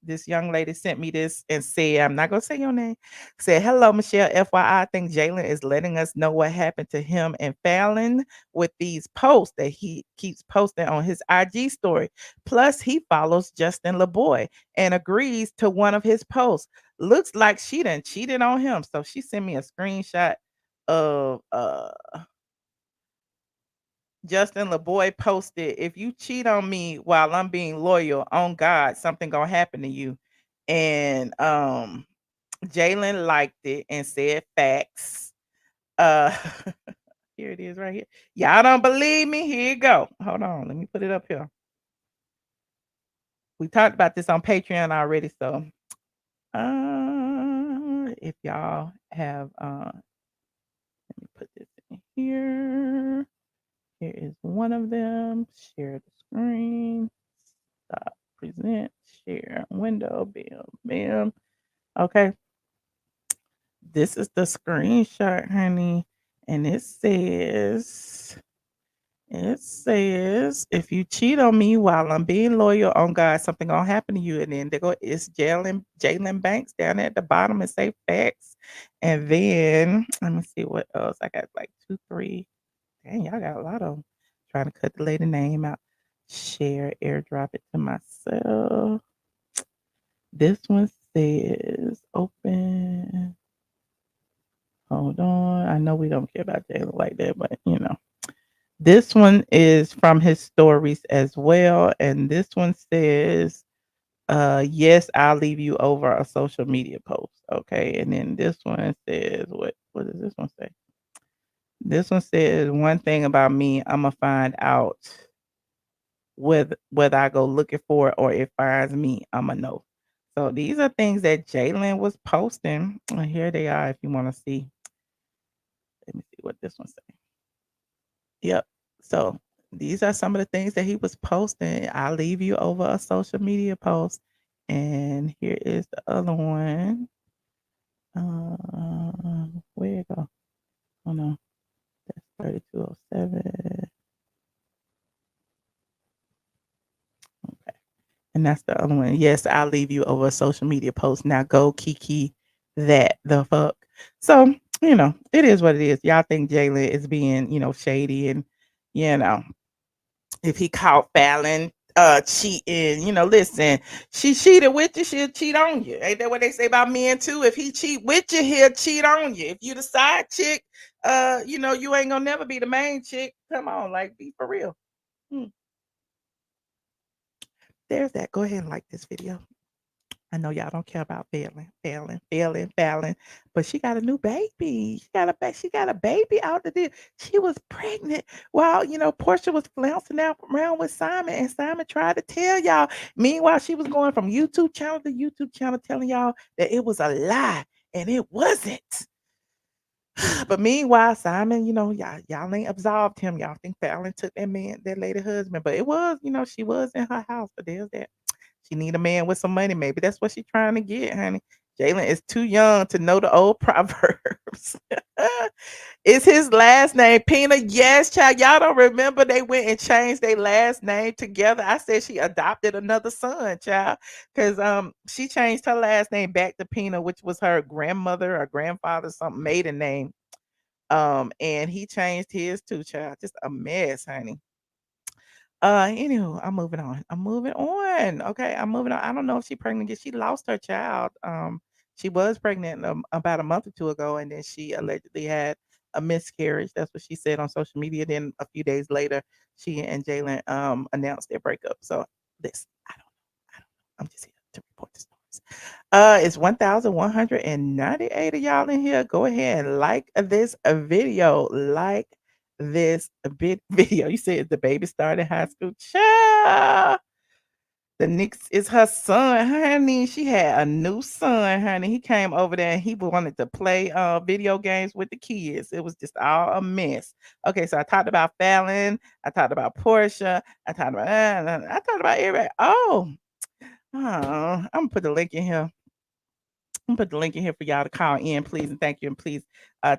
This young lady sent me this and said, I'm not gonna say your name. Said, hello, Michelle. FYI, I think Jaylan is letting us know what happened to him and Falynn with these posts that he keeps posting on his IG story. Plus, he follows Justin LeBoy and agrees to one of his posts. Looks like she done cheated on him. So she sent me a screenshot of Justin LeBoy posted, if you cheat on me while I'm being loyal, on God, something gonna happen to you. And Jaylan liked it and said facts. Uh here it is right here. Y'all don't believe me? Here you go. Hold on, let me put it up here. We talked about this on Patreon already, so if y'all have let me put this in here. Here is one of them. Share the screen. Stop. Present. Share. Window. Bam. Bam. Okay. This is the screenshot, honey. And it says, if you cheat on me while I'm being loyal on God, something gonna happen to you. And then they go, it's Jaylan Banks down at the bottom and say facts. And then let me see what else. I got like 2, 3. Dang, y'all got a lot of them. Trying to cut the lady name out. Share, airdrop it to myself. This one says open. Hold on. I know we don't care about Jaylan like that, but you know. This one is from his stories as well. And this one says, yes, I'll leave you over a social media post. Okay. And then this one says, what does this one say? This one says, one thing about me, I'ma find out whether I go looking for it or it finds me, I'ma know. So these are things that Jaylan was posting. And here they are if you want to see. Let me see what this one says. Yep. So these are some of the things that he was posting. I'll leave you over a social media post. And here is the other one. Where it go? Oh no. That's 3207. Okay. And that's the other one. Yes, I'll leave you over a social media post. Now go Keke that the fuck. So, you know, it is what it is. Y'all think Jaylan is being, shady and, you know, if he caught Falynn cheating, listen, she cheated with you, she'll cheat on you. Ain't that what they say about men too? If he cheat with you, he'll cheat on you. If you the side chick, you ain't gonna never be the main chick. Come on, like be for real. There's that. Go ahead and like this video. I know y'all don't care about Falynn, but she got a new baby. She got a baby out the deal. She was pregnant while Porsha was flouncing out around with Simon, and Simon tried to tell y'all. Meanwhile, she was going from YouTube channel to YouTube channel, telling y'all that it was a lie, and it wasn't. But meanwhile, Simon, y'all ain't absolved him. Y'all think Falynn took that lady husband, but it was, she was in her house. But there's that. She need a man with some money. Maybe that's what she's trying to get, honey. Jaylan is too young to know the old proverbs. Is his last name Pina? Yes, child. Y'all don't remember they went and changed their last name together. I said she adopted another son, child, because she changed her last name back to Pina, which was her grandmother or grandfather, something maiden name. And he changed his too, child. Just a mess, honey. Anywho, I'm moving on. Okay, I'm moving on. I don't know if she pregnant again. She lost her child. She was pregnant about a month or two ago, and then she allegedly had a miscarriage. That's what she said on social media. Then a few days later, she and Jaylan announced their breakup. So this, I don't know. I'm just here to report the stories. It's 1,198 of y'all in here. Go ahead and like this video. Like this video. You said the baby started high school. Child. The Knicks is her son, honey. She had a new son, honey. He came over there and he wanted to play video games with the kids. It was just all a mess. Okay, so I talked about Falynn. I talked about Porsha. I talked about everybody. I'm gonna put the link in here. I'm gonna put the link in here for y'all to call in, please, and thank you, and please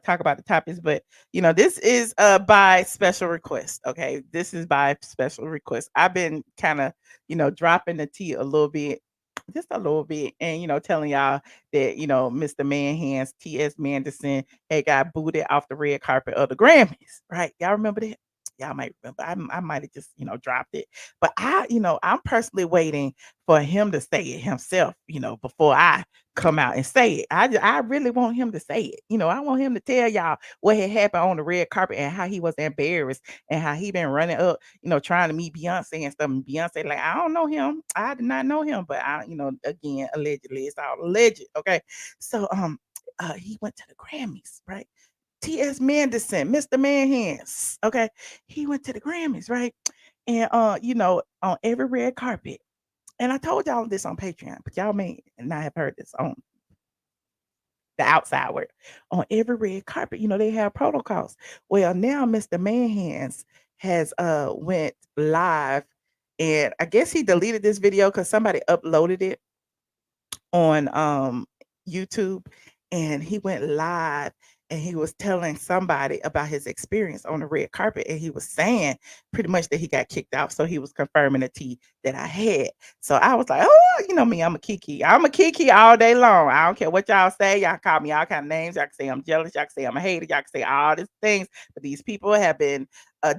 talk about the topics. But this is by special request. Okay, this is by special request. I've been kind of dropping the tea a little bit, just a little bit, and telling y'all that Mr. Man Hands T.S. MaNdison had got booted off the red carpet of the Grammys. Right? Y'all remember that? Y'all might remember. I might have just dropped it, but I'm personally waiting for him to say it himself. Before I come out and say it. I really want him to say it. I want him to tell y'all what had happened on the red carpet and how he was embarrassed and how he been running up, trying to meet Beyonce and stuff. And Beyonce, like, I don't know him. I did not know him, but again, allegedly, it's all alleged. Okay. So he went to the Grammys, right? T.S. MaNdison, Mr. Man Hands. Okay. He went to the Grammys, right? And on every red carpet. And I told y'all this on Patreon, but y'all may not have heard this on the outside world. On every red carpet, they have protocols. Well, now Mr. Man Hands has went live, and I guess he deleted this video because somebody uploaded it on YouTube, and he went live and he was telling somebody about his experience on the red carpet, and he was saying pretty much that he got kicked out. So he was confirming the tea that I had. So I was like, oh, you know me, I'm a Keke. I'm a Keke all day long. I don't care what y'all say. Y'all call me all kind of names. Y'all can say I'm jealous. Y'all can say I'm a hater. Y'all can say all these things. But these people have been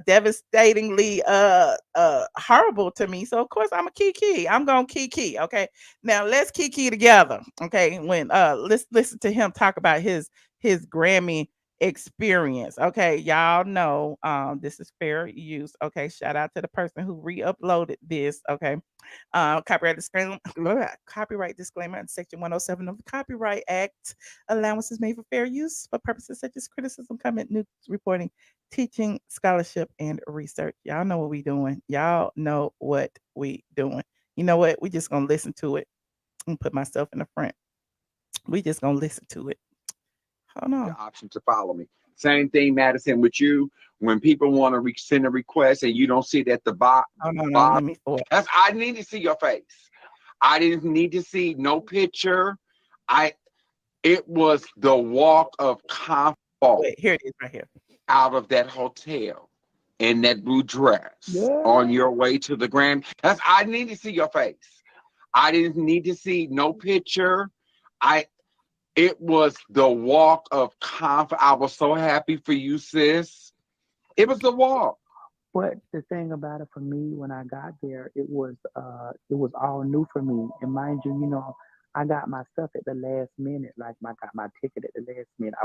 devastatingly horrible to me. So of course I'm a Keke. I'm gonna Keke. Okay. Now let's Keke together. Okay. When let's listen to him talk about his Grammy experience. Okay, y'all know this is fair use. Okay, shout out to the person who re-uploaded this. Okay. Copyright disclaimer, copyright disclaimer in section 107 of the Copyright Act. Allowances made for fair use for purposes such as criticism, comment, news reporting, teaching, scholarship, and research. Y'all know what we doing. Y'all know what we doing. You know what? We just gonna listen to it and put myself in the front. We just gonna listen to it. Hold on. The option to follow me. Same thing, Madison, with you. When people want to send a request and you don't see it at the bottom, let me I need to see your face. I didn't need to see no picture. It was the walk of comfort. Wait, here it is right here. Out of that hotel in that blue dress on your way to the Grand. I need to see your face. I didn't need to see no picture. It was the walk of comfort. I was so happy for you, sis. It was the walk. But the thing about it for me, when I got there, it was all new for me. And mind you, you know, I got my stuff at the last minute. Like I got my ticket at the last minute.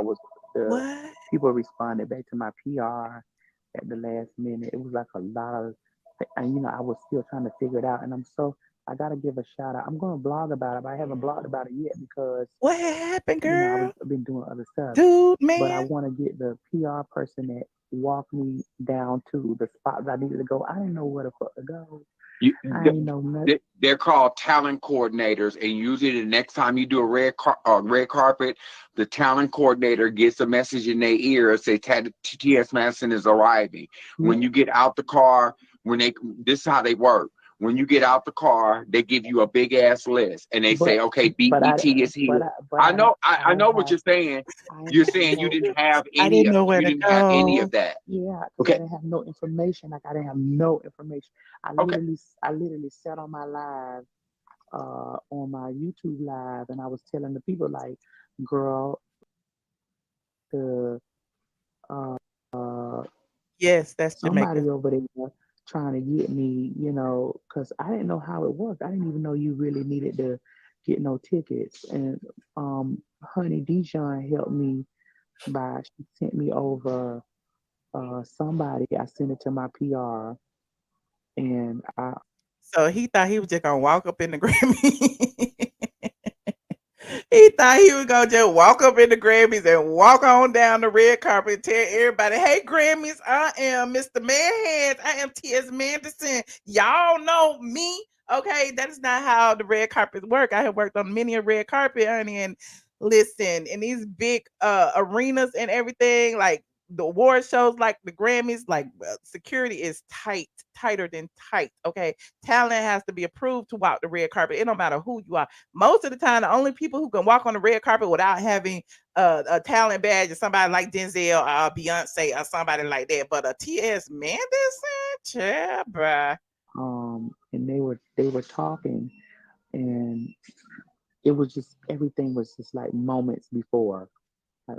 People responded back to my PR at the last minute. It was like a lot of, and you know, I was still trying to figure it out. And I gotta give a shout out. I'm gonna blog about it, but I haven't blogged about it yet because what happened, girl? You know, I've been doing other stuff, dude, man. But I want to get the PR person that walked me down to the spots I needed to go. I didn't know where the fuck to go. I didn't know nothing. They're called talent coordinators, and usually the next time you do a red carpet, the talent coordinator gets a message in their ear say T.S. MaNdison is arriving. When you get out the car, this is how they work. When you get out the car, they give you a big ass list, and they say, "Okay, BET is here." I know what you're saying. You're saying you didn't have any. You didn't have any of that. Yeah. Okay. I didn't have no information. Like I didn't have no information. I literally sat on my live, on my YouTube live, and I was telling the people like, "Girl, yes, that's somebody Jamaica over there." Trying to get me, you know, because I didn't know how it worked. I didn't even know you really needed to get no tickets. And Honey Dijon helped me she sent me over somebody. I sent it to my PR, and so he thought he was just gonna walk up in the Grammy. He thought he was gonna just walk up in the Grammys and walk on down the red carpet and tell everybody, "Hey Grammys, I am Mr. Manhands. I am T.S. MaNdison. Y'all know me." Okay, that is not how the red carpets work. I have worked on many a red carpet, honey, and listen, in these big arenas and everything, like the award shows like the Grammys, like security is tighter than tight. Okay, talent has to be approved to walk the red carpet. It don't matter who you are. Most of the time, the only people who can walk on the red carpet without having a talent badge is somebody like Denzel or Beyonce or somebody like that. But a T.S. MaNdison, yeah, bruh. And they were talking, and it was just everything was just like moments before. I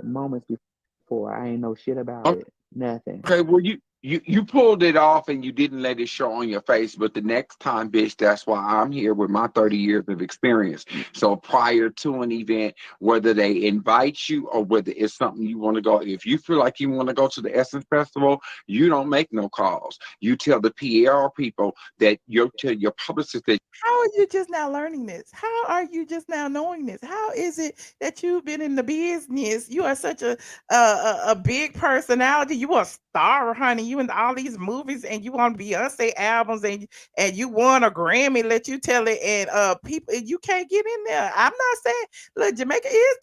ain't know shit about it. Nothing. Okay, well you pulled it off and you didn't let it show on your face, but the next time, bitch, that's why I'm here with my 30 years of experience. So prior to an event, whether they invite you or whether it's something you want to go, if you feel like you want to go to the Essence Festival, you don't make no calls. You tell the PR people that tell your publicist that. How are you just now learning this? How are you just now knowing this? How is it that you've been in the business? You are such a big personality. You are star, honey. You in all these movies and you on Beyonce albums and you won a Grammy, let you tell it, and people you can't get in there. I'm not saying look, Jamaica is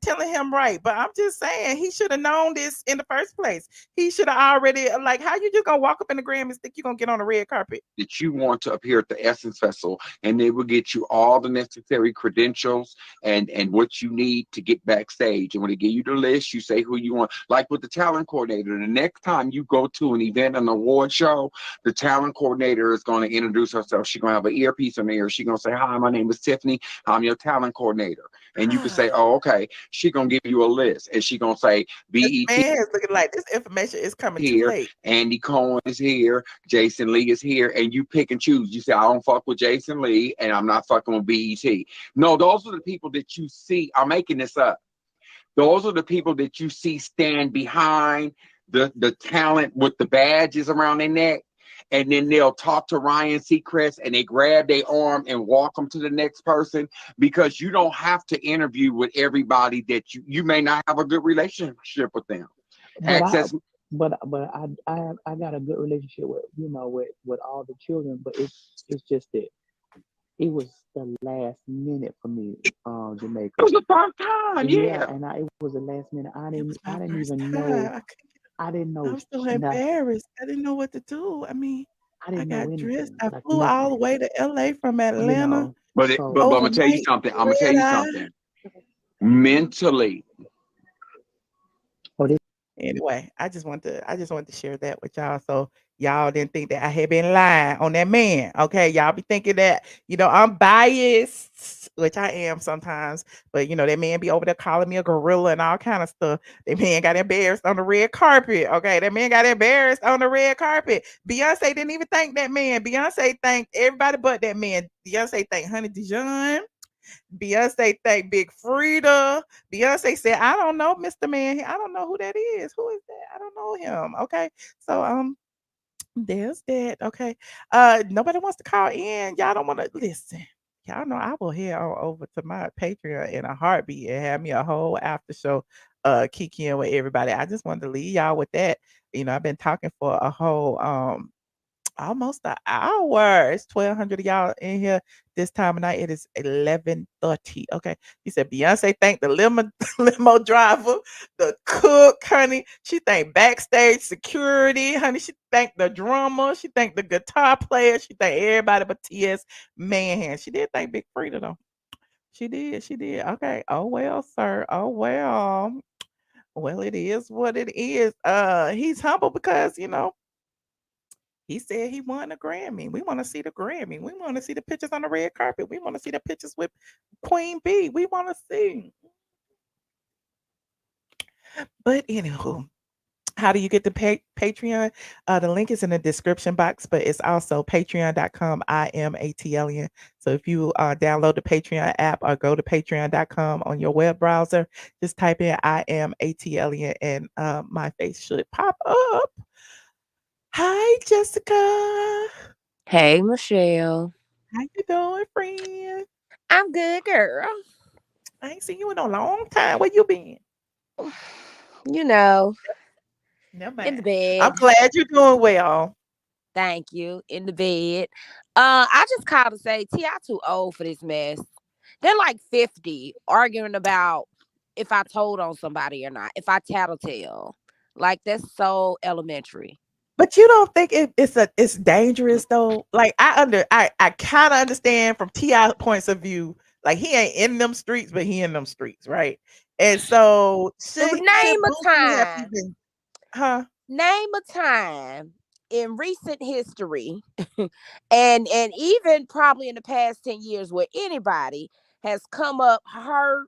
telling him right, but I'm just saying he should have known this in the first place. He should have already like how you just gonna walk up in the Grammys think you're gonna get on the red carpet. That you want to appear at the Essence Festival, and they will get you all the necessary credentials and what you need to get backstage. And when they give you the list, you say who you want. Like with the talent coordinator, the next time you go to an event, an award show, the talent coordinator is going to introduce herself. She's going to have an earpiece in her ear. She's going to say, "Hi, my name is Tiffany. I'm your talent coordinator." And you can say, "Oh, okay." She's going to give you a list, and she's going to say, This "BET man is looking like this information is coming too here, late. Andy Cohen is here, Jason Lee is here," and you pick and choose. You say, "I don't fuck with Jason Lee, and I'm not fucking with BET." No, those are the people that you see. I'm making this up. Those are the people that you see stand behind the talent with the badges around their neck, and then they'll talk to Ryan Seacrest and they grab their arm and walk them to the next person, because you don't have to interview with everybody that you may not have a good relationship with them. Access. But I got a good relationship with with all the children, but it's just that it was the last minute for me, Jamaica. It was the first time, yeah. And it was the last minute. I didn't even Time. know. I didn't know. I'm so embarrassed. I didn't know what to do. I mean, I didn't know got dressed. anything. I Like flew all the nothing. way to LA from Atlanta. But I'm gonna tell you something. I'm gonna tell you something. Mentally. Anyway, I just wanted to share that with y'all, so y'all didn't think that I had been lying on that man. Okay, y'all be thinking that I'm biased, which I am sometimes, but that man be over there calling me a gorilla and all kind of stuff. That man got embarrassed on the red carpet. Okay, that man got embarrassed on the red carpet. Beyonce didn't even thank that man. Beyonce thanked everybody but that man. Beyonce thanked Honey Dijon. Beyonce thanked Big Frida. Beyonce said, "I don't know, Mr. Man. I don't know who that is. Who is that? I don't know him." Okay. So there's that. Okay. Nobody wants to call in. Y'all don't want to listen. Y'all know I will head on over to my Patreon in a heartbeat and have me a whole after show kicking with everybody. I just wanted to leave y'all with that. I've been talking for a whole almost an hour. It's 1,200 of y'all in here this time of night. It is 11:30. Okay. He said Beyonce thanked the limo driver, the cook, honey. She thanked backstage security, honey. She thanked the drummer. She thanked the guitar player. She thanked everybody but T.S. Manhan. She did thank Big Frida though. She did. She did. Okay. Oh well, sir. Oh well. Well, it is what it is. He's humble because he said he won a Grammy. We want to see the Grammy. We want to see the pictures on the red carpet. We want to see the pictures with Queen B. We want to see. But anywho, how do you get the Patreon? The link is in the description box, but it's also patreon.com, iamATLien. So if you download the Patreon app or go to patreon.com on your web browser, just type in iamATLien and my face should pop up. Hi, Jessica. Hey, Michelle. How you doing, friend? I'm good, girl. I ain't seen you in a long time. Where you been? You know, Never in the mind. bed. I'm glad you're doing well. Thank you. In the bed. I just called to say, T.I. too old for this mess. They're like 50 arguing about if I told on somebody or not, if I tattletale. Like, that's so elementary. But you don't think it's dangerous though? Like I kind of understand from T.I. points of view. Like he ain't in them streets, but he in them streets, right? And so Name a time. Huh? Name a time in recent history, and even probably in the past 10 years, where anybody has come up hurt,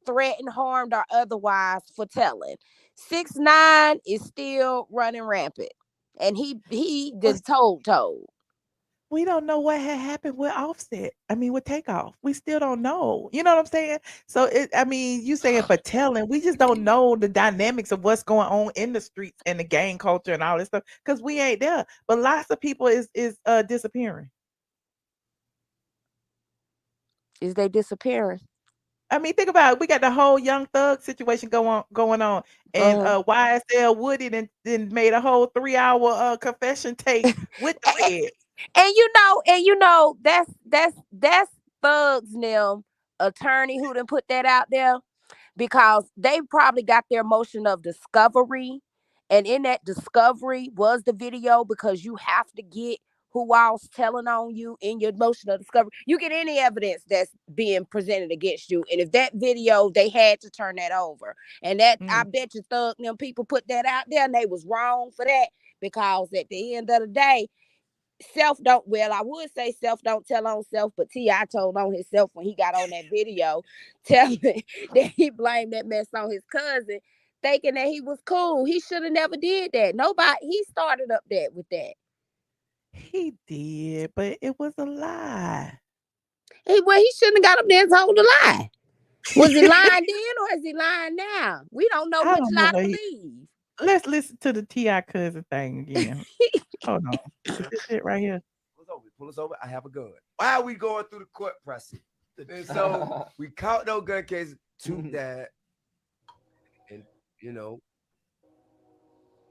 threatened, harmed, or otherwise for telling. 6ix9ine is still running rampant, and he just told. We don't know what had happened with Offset. I mean, with Takeoff, we still don't know. You know what I'm saying? So you saying for telling, we just don't know the dynamics of what's going on in the streets and the gang culture and all this stuff because we ain't there. But lots of people is disappearing. Is they disappearing? I mean, think about it. We got the whole Young Thug situation going on, and YSL Woody then made a whole 3-hour confession tape with the feds. And you know that's Thugs them attorney who done put that out there, because they probably got their motion of discovery, and in that discovery was the video, because you have to get who else telling on you in your motion of discovery. You get any evidence that's being presented against you, and if that video, they had to turn that over, and that I bet you Thug them people put that out there, and they was wrong for that, because at the end of the day, I would say self don't tell on self, but T.I. told on himself when he got on that video, telling that he blamed that mess on his cousin, thinking that he was cool. He should have never did that. He started up that with that. He did, but it was a lie. He shouldn't have got up there and told a lie. Was he lying then, or is he lying now? We don't know which lie to believe. Let's listen to the T.I. cousin thing again. Hold on. This shit right here. Pull us over. I have a gun. Why are we going through the court process? And so we caught no gun cases. Two died. And,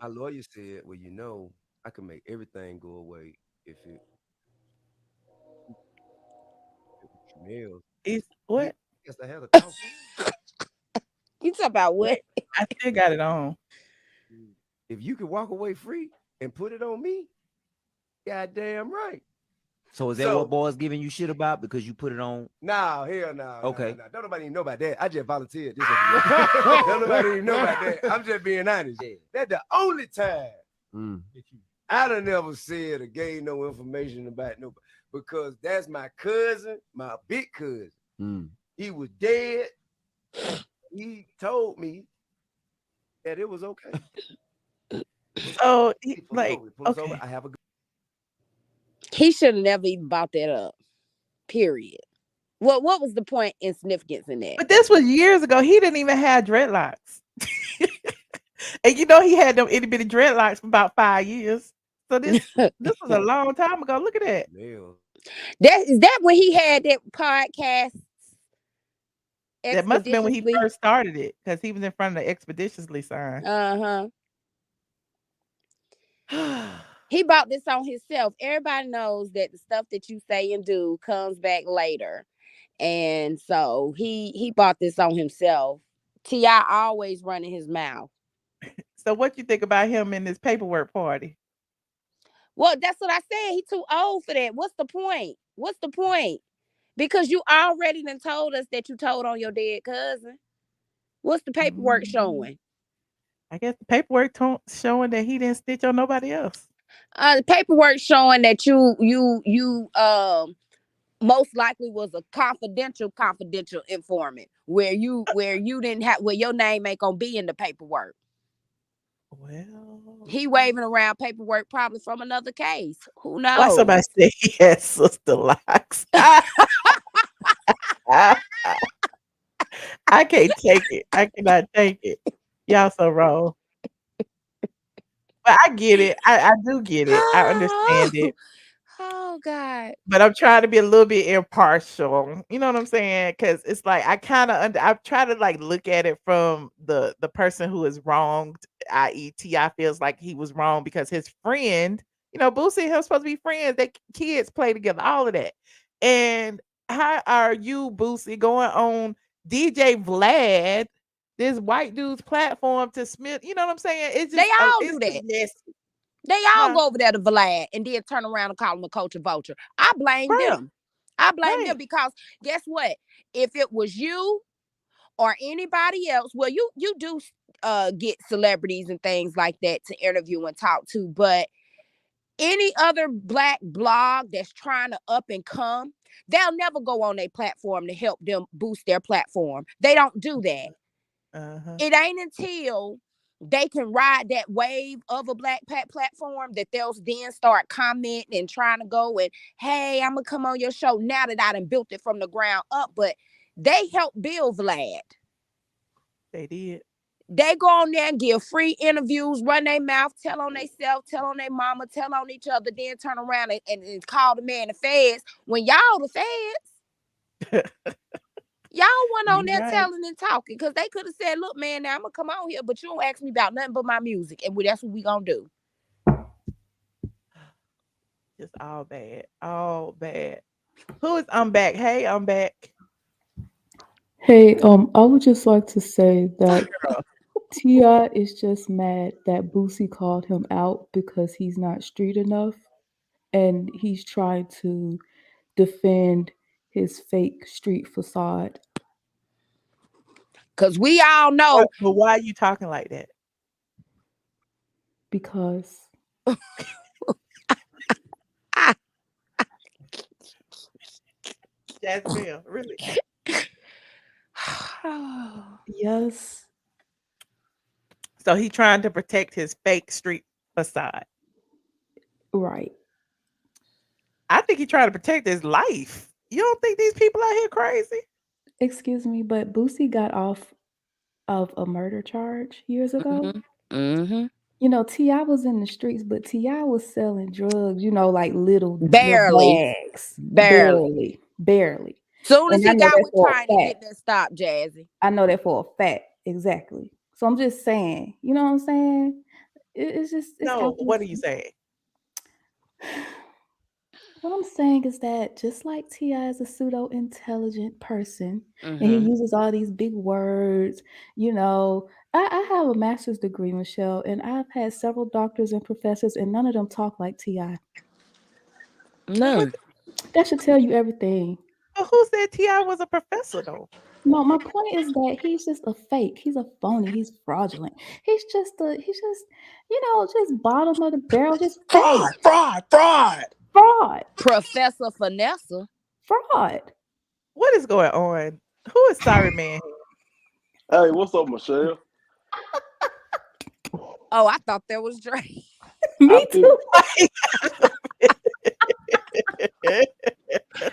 my lawyer said, well, I can make everything go away if it smells. It's what? Yes, I had a talk. You talking about what? I still got it on. If you can walk away free and put it on me, goddamn right. So is that what boys giving you shit about because you put it on? Nah, hell no. Okay. Nah. Don't nobody even know about that. I just volunteered. Don't nobody even know about that. I'm just being honest. That's the only time I done never said or gave no information about nobody, because that's my cousin, my big cousin. He was dead. He told me that it was okay. So over. I have a. He should have never even brought that up. Period. What was the point and significance in that? But this was years ago. He didn't even have dreadlocks. And he had them itty bitty dreadlocks for about 5 years. So this was a long time ago. Look at that. Is that when he had that podcast? That must have been when he first started it, because he was in front of the expeditiously sign. He bought this on himself. Everybody knows that the stuff that you say and do comes back later. And so he bought this on himself. T.I. always running his mouth. So what you think about him in this paperwork party? Well, that's what I said. He too old for that. What's the point? Because you already done told us that you told on your dead cousin. What's the paperwork showing? I guess the paperwork showing that he didn't stitch on nobody else. The paperwork showing that you most likely was a confidential informant where your name ain't gonna be in the paperwork. Well, he waving around paperwork probably from another case. Who knows? Why somebody say he had sister locks? I can't take it. I cannot take it. Y'all so wrong. But I get it. I do get it. I understand it. Oh God. But I'm trying to be a little bit impartial. You know what I'm saying? Because it's like I kind of I try to like look at it from the person who is wronged, i.e. T.I. feels like he was wrong because his friend, Boosie and him supposed to be friends. They kids play together, all of that. And how are you, Boosie, going on DJ Vlad, this white dude's platform to Smith? You know what I'm saying? It's just, they all do that. Messy. They all go over there to Vlad and then turn around and call him a culture vulture. I blame them. I blame them because guess what? If it was you or anybody else, well, you do get celebrities and things like that to interview and talk to, but any other Black blog that's trying to up and come, they'll never go on their platform to help them boost their platform. They don't do that. It ain't until they can ride that wave of a Black platform that they'll then start commenting and trying to go and, hey, I'm going to come on your show now that I done built it from the ground up. But they helped build Vlad. They did. They go on there and give free interviews, run their mouth, tell on themselves, tell on their mama, tell on each other, then turn around and call the man the feds when y'all the feds. Y'all went on You there right. telling and talking because they could have said, "Look, man, now I'm gonna come on here, but you don't ask me about nothing but my music, and that's what we gonna do." Just all bad. All bad. Who is I'm back? Hey, I'm back. Hey, I would just like to say that T.I. is just mad that Boosie called him out because he's not street enough, and he's trying to defend his fake street facade. Because we all know. But why are you talking like that? Because Jasmine, really? yes. So he trying to protect his fake street facade. Right. I think he trying to protect his life. You don't think these people out here crazy? Excuse me, but Boosie got off of a murder charge years ago. Mm-hmm. You know, T.I. was in the streets, but T.I. was selling drugs, you know, like little Barely. bags. Barely. Soon as And I he know got that with for a Kandi, get fact. that stop, Jazzy. I know that for a fact. Exactly. So I'm just saying, you know what I'm saying? It's just, it's No, what are you obvious. saying? What I'm saying is that just like T.I. is a pseudo-intelligent person, and he Mm-hmm. uses all these big words, you know, I have a master's degree, Michelle, and I've had several doctors and professors, and none of them talk like T.I. None. That should tell you everything. But who said T.I. was a professor though? No, my point is that he's just a fake. He's a phony. He's fraudulent. He's just, you know, just bottom of the barrel, just fake. Fraud. Professor Vanessa. Fraud. What is going on? Who is Sorry Man? Hey, what's up, Michelle? Oh, I thought that was Drake. Me too. I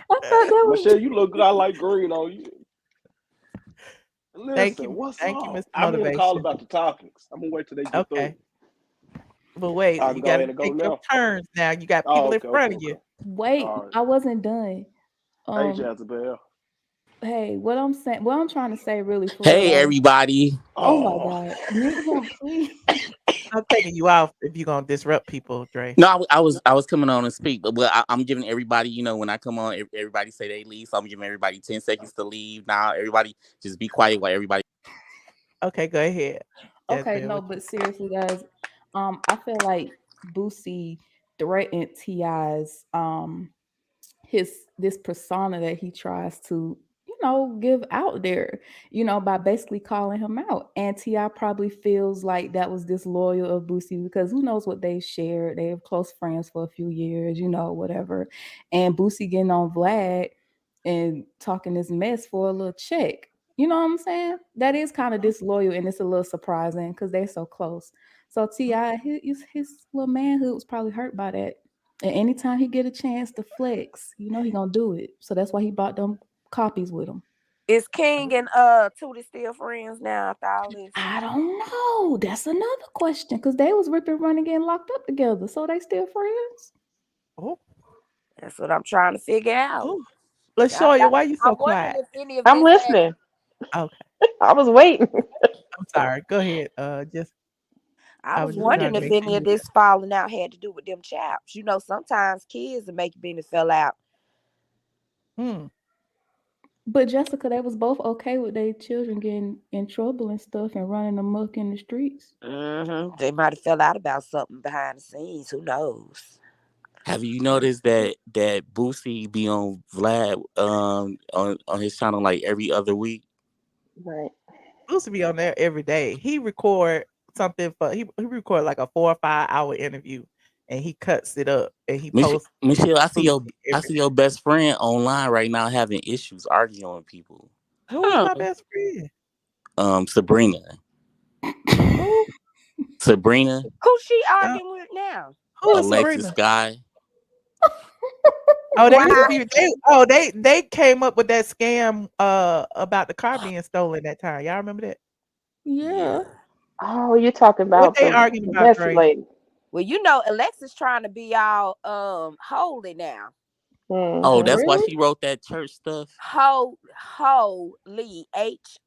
thought that was Michelle, you look good. I like green on you. Listen, Thank you, what's thank you, up? Mr. I'm gonna call Motivation. about the topics. I'm gonna wait till they get through. Okay. But wait, I you can go gotta ahead and go take your now. turns now. You got Oh, people in okay, front okay, of you. okay. Wait, All right. I wasn't done. Hey, Jezebel. Hey, what I'm trying to say really for Hey, real. everybody. Oh my God. Mute him, please. I'm taking you off if you're gonna disrupt people, Dre. No, I was coming on and speak, but I'm giving everybody, you know, when I come on, everybody say they leave, so I'm giving everybody 10 seconds to leave. Now, everybody just be quiet while everybody. Okay, go ahead. Okay, Jezebel, no, but seriously, guys, I feel like Boosie threatened T.I.'s this persona that he tries to, you know, give out there, you know, by basically calling him out. And T.I. probably feels like that was disloyal of Boosie because who knows what they shared. They have close friends for a few years, you know, whatever. And Boosie getting on Vlad and talking this mess for a little check. You know what I'm saying? That is kind of disloyal and it's a little surprising because they're so close. So T.I., his little manhood was probably hurt by that. And anytime he get a chance to flex, you know he gonna do it. So that's why he bought them copies with him. Is King and Tootie still friends now after all this? I don't know. That's another question because they was ripping, running, getting locked up together. So they still friends? Oh, that's what I'm trying to figure out. LaShawya, why you so I'm wondering quiet? if any of I'm this listening. Okay, I was waiting. I'm sorry. Go ahead. I I was was just trying wondering to if make sure any you of were this falling out had to do with them chaps. You know, sometimes kids will make your business fell out. there. But Jessica, they was both okay with their children getting in trouble and stuff and running amok in the streets. Mm-hmm. They might have fell out about something behind the scenes. Who knows? Have you noticed that Boosie be on Vlad on his channel like every other week? Right. Supposed to be on there every day. He record something for he record like a 4 or 5 hour interview, and he cuts it up and he posts. Michelle, I every see your best friend online right now having issues arguing with people. Who is my best friend? Sabrina. Who? Sabrina. Who's she arguing with now? Who is Alexis Sabrina? Guy. Oh, they used to Wow. be. They came up with that scam about the car being stolen that time. Y'all remember that? Yeah. Oh, you're talking What about they the arguing about, messy Dre? lady. Well, you know, Alexis trying to be all holy now. Oh, that's why she wrote that church stuff. Holy,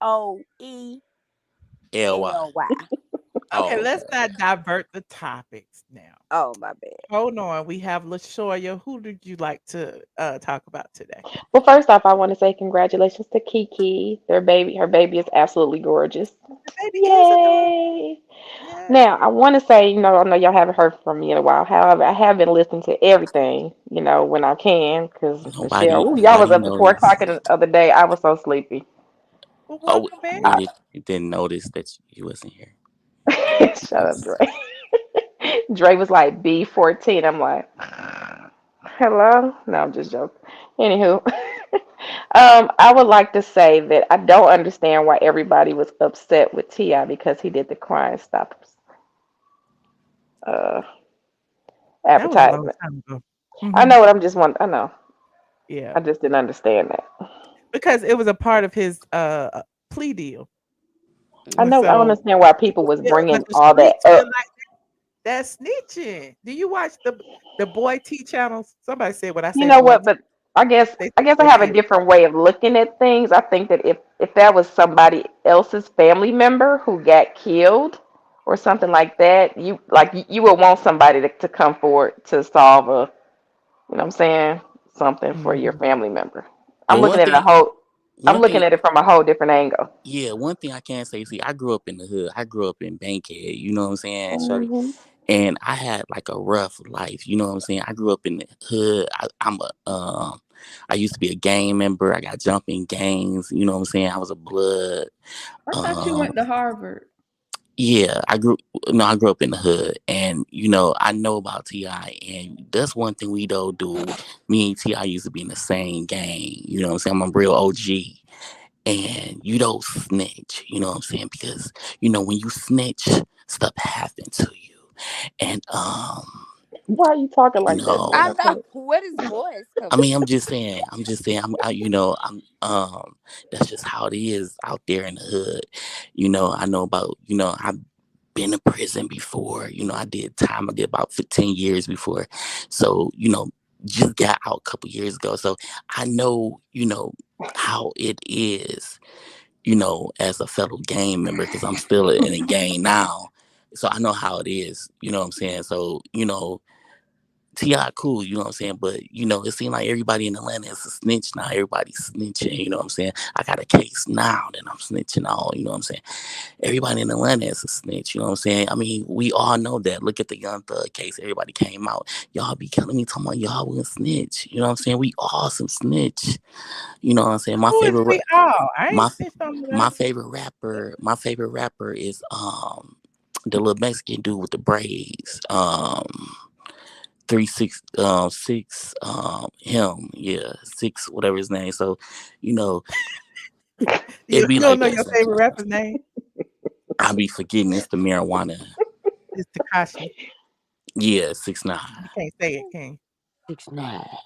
HOELY. L-Y. Okay, Oh, let's not divert the topics now. Oh, my bad. Hold on. We have LaShoya. Who did you like to talk about today? Well, first off, I want to say congratulations to Keke. Her baby is absolutely gorgeous. The baby is adorable. Yay! Yeah. Now, I want to say, I know y'all haven't heard from me in a while. However, I have been listening to everything, when I can, because Michelle, y'all was Nobody up to 4 o'clock noticed. the other day. I was so sleepy. Well, Oh, welcome back. we didn't notice that you wasn't here. Shut up, Dre. Dre was like B14. I'm like, hello? No, I'm just joking. Anywho, I would like to say that I don't understand why everybody was upset with Ti because he did the Crime Stoppers That was a long advertisement. time ago. I know what I'm just I know. Yeah. I just didn't understand that. Because it was a part of his plea deal. I And know. I don't so understand why people was but bringing the all that streets up. feel like that's snitching. Do you watch the Boy T channels? Somebody said when I You say know Boy what? T, But I guess they I say guess I Boy have a T. different way of looking at things. I think that if that was somebody else's family member who got killed or something like that, you would want somebody to come forward to solve what I'm saying, something for your Mhm. family member. And one thing, I'm one looking thing, at it from a whole different angle. yeah, one thing I can say, see, I grew up in the hood. I grew up in Bankhead, you know what I'm saying, shorty? Hmm. And I had like a rough life, you know what I'm saying? I grew up in the hood. I used to be a gang member. I got jumping gangs, you know what I'm saying? I was a blood. I thought you Um, went to Harvard. yeah, I grew up in the hood, and I know about Ti, and that's one thing we don't do. Me and Ti used to be in the same gang, you know what I'm saying? I'm a real OG. And you don't snitch, you know what I'm saying? Because when you snitch, stuff happen to you. And Why are you talking you like that, know, man? I know. What is voice I coming mean, from? I'm just saying, that's just how it is out there in the hood. I know about, I've been in prison before. I did time. I did about 15 years before. So, just got out a couple years ago. So I know, how it is, as a fellow gang member, because I'm still in a gang now. So I know how it is, you know what I'm saying? So, T.I. cool, you know what I'm saying? But, it seems like everybody in Atlanta is a snitch now. Everybody's snitching, you know what I'm saying? I got a case now that I'm snitching on, you know what I'm saying? Everybody in Atlanta is a snitch, you know what I'm saying? I mean, we all know that. Look at the Young Thug case. Everybody came out. Y'all be killing me talking about y'all wouldn't snitch. You know what I'm saying? We all some snitch. You know what I'm saying? Who is we all? I ain't My snitched on my nobody. favorite rapper is the little Mexican dude with the braids. 6 him, yeah, 6, whatever his name. So, you know, You it be don't like know that your favorite sometimes. rapper's name? I be forgetting it's the marijuana. It's Takashi. Yeah, 6ix9ine. You can't say it, can you? 6ix9ine.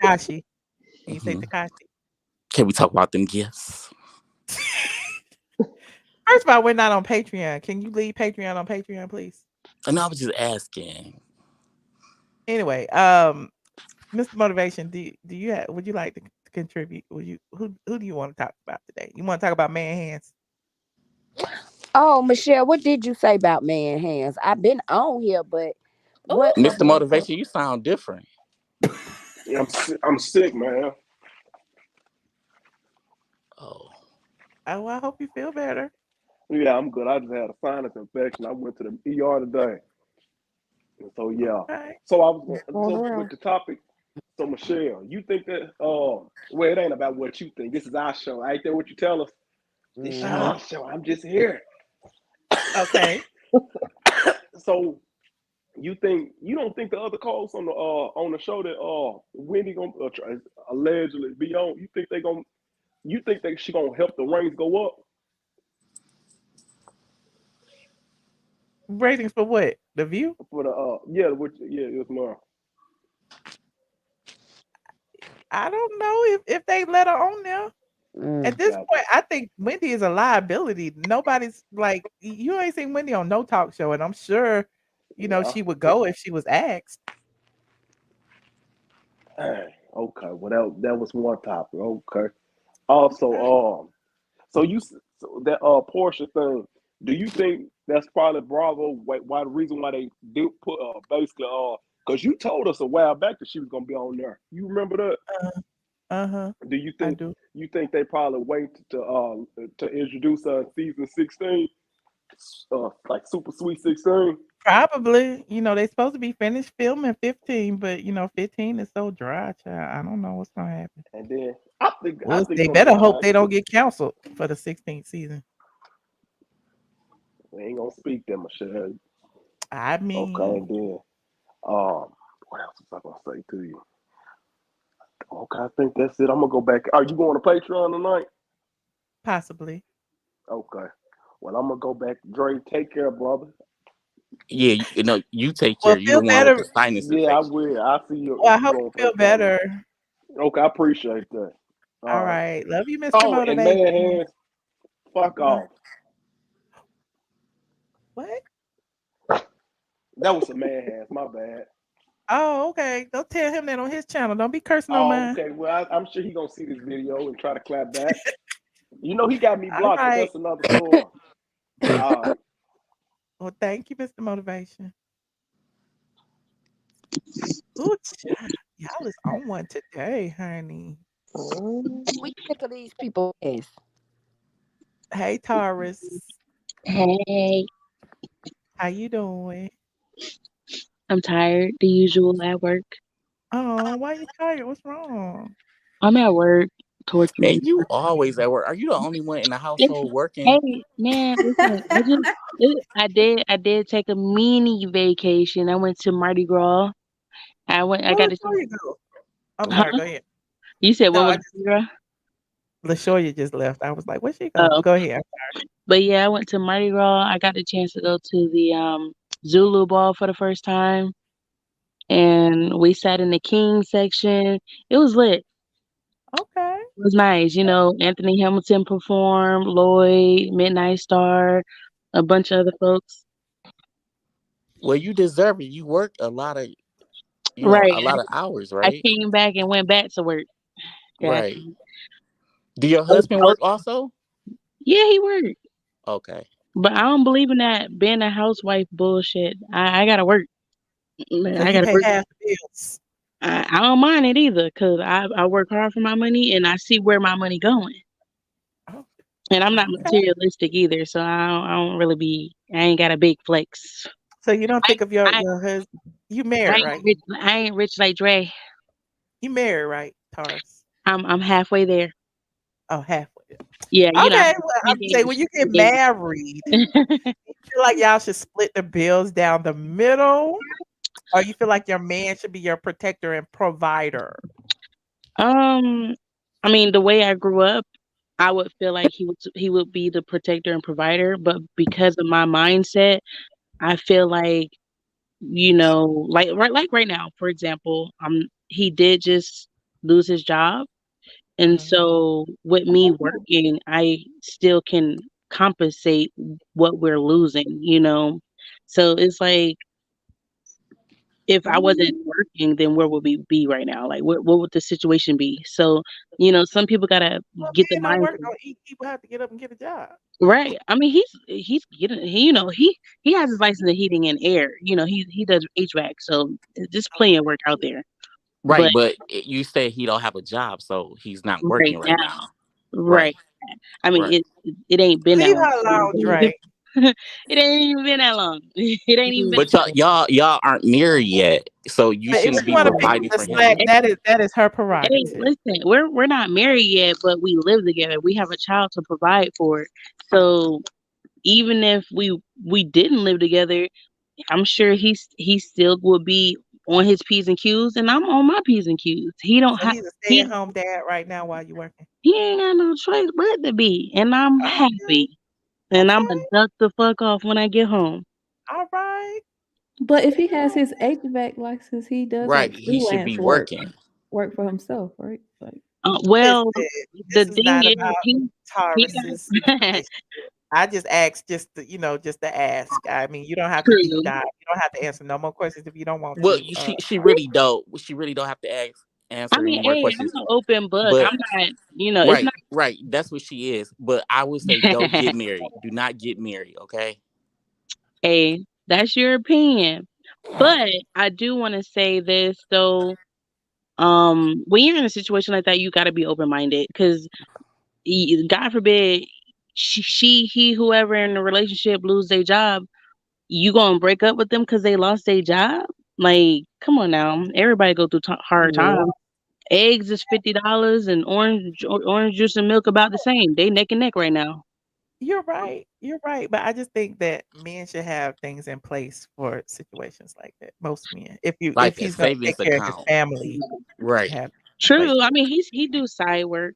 Takashi. Can you say Hmm. Takashi? Can we talk about them gifts? First of all, we're not on Patreon. Can you leave Patreon on Patreon, please? And I was just asking. Anyway, Mr. Motivation, do you would you like to contribute? Would you who do you want to talk about today? You want to talk about man hands? Oh, Michelle, what did you say about man hands? I've been on here, but what Mr. of man hands? Motivation, you sound different. Yeah, I'm sick, man. Oh. Oh, well, I hope you feel better. Yeah, I'm good. I just had a sinus infection. I went to the ER today. And so yeah. Okay. So What's going with around? the topic. So Michelle, you think that well, it ain't about what you think. This is our show. Ain't that what you tell us? This is Uh-huh. our show. I'm just here. Okay. So you don't think the other calls on the show that Wendy gonna allegedly be on? You think that she gonna help the ratings go up? Ratings for what? The View? For the it's more. I don't know if they let her on there. At this Gotcha. point, I think Wendy is a liability. Nobody's like you ain't seen Wendy on no talk show, and I'm sure, Yeah. she would go if she was asked. Okay, well that was one topic. Okay. Also, so that Porsche thing. Do you think that's probably Bravo? Why the reason why they did put basically because you told us a while back that she was gonna be on there. You remember that? Do you I think do. they probably wait to introduce her in season 16, like Super Sweet 16? Probably. They supposed to be finished filming 15, but 15 is so dry, child. I don't know what's gonna happen. And then I think Well, it's they gonna be better all hope right. they don't get canceled for the 16th season. We ain't gonna speak them, Michelle. I Okay, mean, and then what else was I gonna say to you? Okay, I think that's it. I'm gonna go back. Are you going to Patreon tonight? possibly. Okay. Well, I'm gonna go back. Dre, take care, brother. Yeah, you take care. Well, You feel the one with better. the sinus Yeah, I infection. will. I see you Well, I if you hope go you on feel Patreon tonight. better. Okay, I appreciate that. All All right. right. Love you, Mr. Oh, and man Motivation. hands, fuck off. What? That was some man hands. My bad. Oh, okay. Don't tell him that on his channel. Don't be cursing on Oh, mine. okay. Well, I'm sure he gonna see this video and try to clap back. You know he got me All blocked, but right. that's another story. All right. Well, thank you, Mr. Motivation. Ooh, child. Y'all is on one today, honey. We sick of these people. Is Hey, Taurus. Hey, How you doing? I'm tired. The usual at work. Oh, why you tired? What's wrong? I'm at work Man, torturing. you always at work. Are you the only one in the household Listen, working? hey man, listen. I did take a mini vacation. I went to Mardi Gras. I Well, got to. LaShoya go. I'm Huh? sorry. Go ahead. You said No, what I was just Mardi Gras? LaShoya just left. I was like, where'd she go? Oh, Go ahead. but yeah, I went to Mardi Gras. I got the chance to go to the Zulu ball for the first time, and we sat in the king section. It was lit. Okay. It was nice. Anthony Hamilton performed, Lloyd, Midnight Star, a bunch of other folks. Well, you deserve it. You work a lot of, Right. a lot of hours, I right? came back and went back to work. Yeah. Right. Do your I was- husband I was- work also? yeah, he worked. Okay. But I don't believe in that being a housewife bullshit. I gotta work. So I you gotta pay work. half the bills. I don't mind it either because I work hard for my money and I see where my money going. Oh, And I'm not okay. materialistic either, so I don't really be. I ain't got a big flex. So you don't think of your I, your husband. You I married, ain't right? rich. I ain't rich like Dre. You married, right, Taurus? I'm halfway there. Oh, halfway. Yeah, Okay. Well, I'm saying when you get yeah. married, you feel like y'all should split the bills down the middle, or you feel like your man should be your protector and provider? I mean, the way I grew up, I would feel like he would be the protector and provider, but because of my mindset, I feel like like right now, for example, he did just lose his job, and so with me working, I still can compensate what we're losing. So it's like if I wasn't working, then where would we be right now? Like, what would the situation be? So, some people gotta Well, get the men don't work, mindset don't eat. People have to get up and get a job. right. I mean, he's getting he has his license in heating and air. He does HVAC, so there's plenty of work out there. Right, But but you said he don't have a job, so he's not right working right now, now. right. Right. I mean, Right. it ain't been that Leave long. her alone, Dre. It ain't even been that long. It ain't even been. But y'all aren't married yet, so you But if shouldn't she be want to pick up providing the for slack, him. that is her Hey, prerogative. listen, we're not married yet, but we live together. We have a child to provide for. So even if we didn't live together, I'm sure he still would be on his P's and Q's, and I'm on my P's and Q's. He don't So have he's a he stay-at-home dad right now while you working. he ain't got no choice but to be, and I'm Okay. happy. And I'm gonna duck the fuck off when I get home. All right. But if he has his HVAC license, he does Right. like He should freelance be work, working. work for himself, right? Like, Well, Listen, the this is thing not is, about he Taurus's got relationship. I just asked just to ask. I mean, you don't have to deep true. dive. You don't have to answer no more questions if you don't want Well, to. she really don't. She really don't have to ask. answer I any mean, more hey, I'm questions. an open book. But I'm not, it's right, not. right, that's what she is. But I would say don't get married. Do not get married, okay? Hey, that's your opinion. But I do want to say this though. When you're in a situation like that, you got to be open minded because God forbid he, whoever in the relationship lose their job, you gonna break up with them because they lost their job? Like, come on now, everybody go through hard Yeah. times. Eggs is $50 and orange juice and milk about the same. They neck and neck right now. You're right. You're right. But I just think that men should have things in place for situations like that. Most men. If Like a he's gonna take savings care of his account. family, he should Right. have in place. True. I mean, he do side work,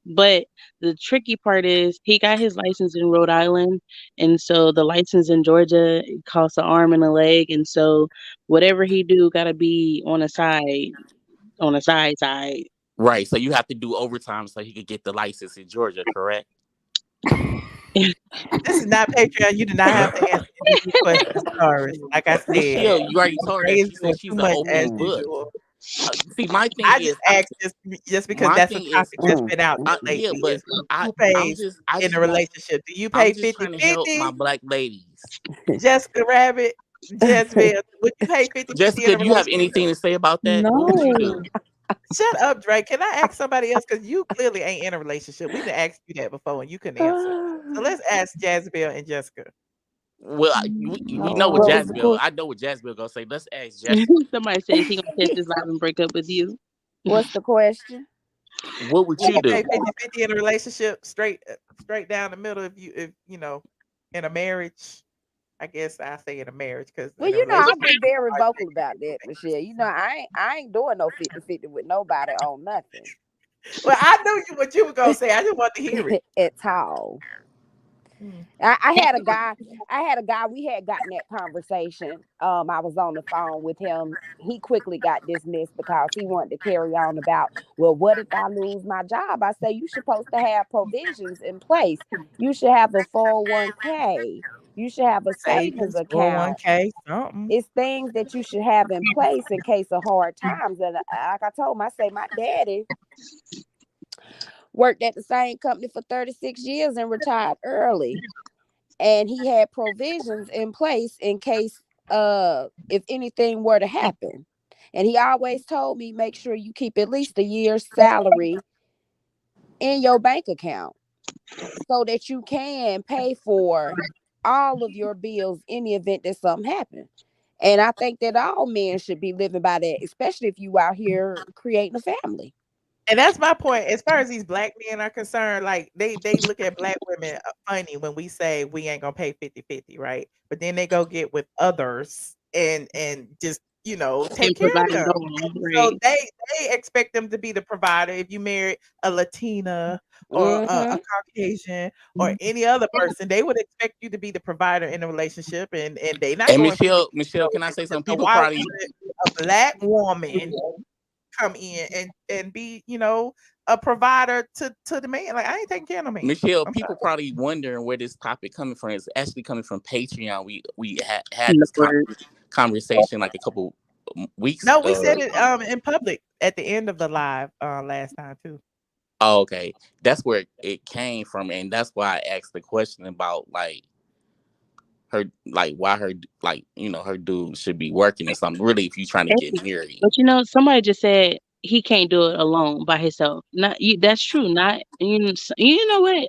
but the tricky part is he got his license in Rhode Island, and so the license in Georgia costs an arm and a leg, and so whatever he do got to be on a side. Right. So you have to do overtime so he could get the license in Georgia, correct? This is not Patreon. You do not have to answer any of these questions, Taurus. Like I said, Michelle, you already told her Ray that. is She doing said she's too an much as open book. usual. See, my thing I is, just asked just because my that's a thing is, topic that's been out yeah, lately. but Is who pays I in just a want, relationship? Do you I'm pay just trying to help my 50-50? black ladies. Jessica Rabbit, Jezebel, would you pay 50-50 in Jessica, a do you have relationship? anything to say about that? What would you No. do? Shut up, Drake. Can I ask somebody else? Because you clearly ain't in a relationship. We done asked you that before and you couldn't answer. So let's ask Jezebel and Jessica. Well, we know what What was the Jasmine. question? I know what Jasmine gonna say. Let's ask Jessica. Somebody says he gonna test his life and break up with you. What's the question? What would Would you you pay do? 50-50 in a relationship straight down the middle if you know in a marriage? I guess I say in a marriage because Well, in a I've relationship been very I vocal take about that, Michelle. I ain't doing no 50-50 with nobody on nothing well, I knew what you were gonna say. I just wanted to hear it. at all. Mm. I had a guy. We had gotten that conversation. I was on the phone with him. He quickly got dismissed because he wanted to carry on about, well, what if I lose my job? I say you supposed to have provisions in place. You should have a 401k. You should have a savings Savings, account. 401k, something. It's things that you should have in place in case of hard times. And like I told him, I say my daddy worked at the same company for 36 years and retired early. And he had provisions in place in case if anything were to happen. And he always told me make sure you keep at least a year's salary in your bank account so that you can pay for all of your bills in the event that something happens. And I think that all men should be living by that, especially if you out here creating a family. And that's my point. As far as these black men are concerned, like they look at black women funny when we say we ain't gonna pay 50-50, right? But then they go get with others and just take And care of provide them. all, And so right? they expect them to be the provider. If you marry a Latina or a Caucasian or any other person, they would expect you to be the provider in a relationship, and they not And going 50. Michelle, can I say something? So People why probably would a black woman come in and be, a provider to the man? Like I ain't taking care of no man. Michelle, I'm people sorry. probably wondering where this topic coming from. It's actually coming from Patreon. We had this Lord. conversation like a couple weeks. No, we said it in public at the end of the live last time too. Oh, okay, that's where it came from, and that's why I asked the question about like her, like why her, like her dude should be working or something. Really, if you're trying to get Hey, married, but somebody just said he can't do it alone by himself. Not you. That's true. Not you know what?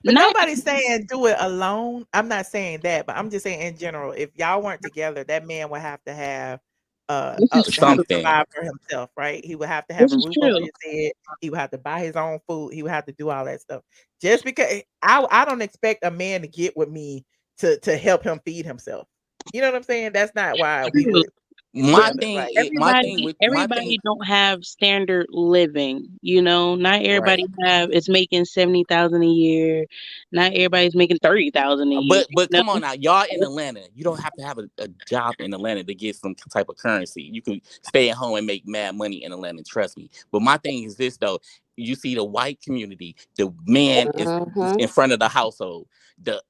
But Not nobody's saying do it alone. I'm not saying that, but I'm just saying in general, if y'all weren't together, that man would have to have this is have true. to something. provide for himself, right? He would have to have This a is roof over true. his head. He would have to buy his own food. He would have to do all that stuff. Just because I don't expect a man to get with me to help him feed himself. You know what I'm saying? That's not why we True. would get My But together. thing, Like my thing with my thing. everybody don't have standard living. Not Right. everybody is making 70,000 a year. Not everybody's making 30,000 a year. But come on now, y'all in Atlanta. You don't have to have a job in Atlanta to get some type of currency. You can stay at home and make mad money in Atlanta. Trust me. But my thing is this though: you see the white community, the man is Mm-hmm. in front of the household. The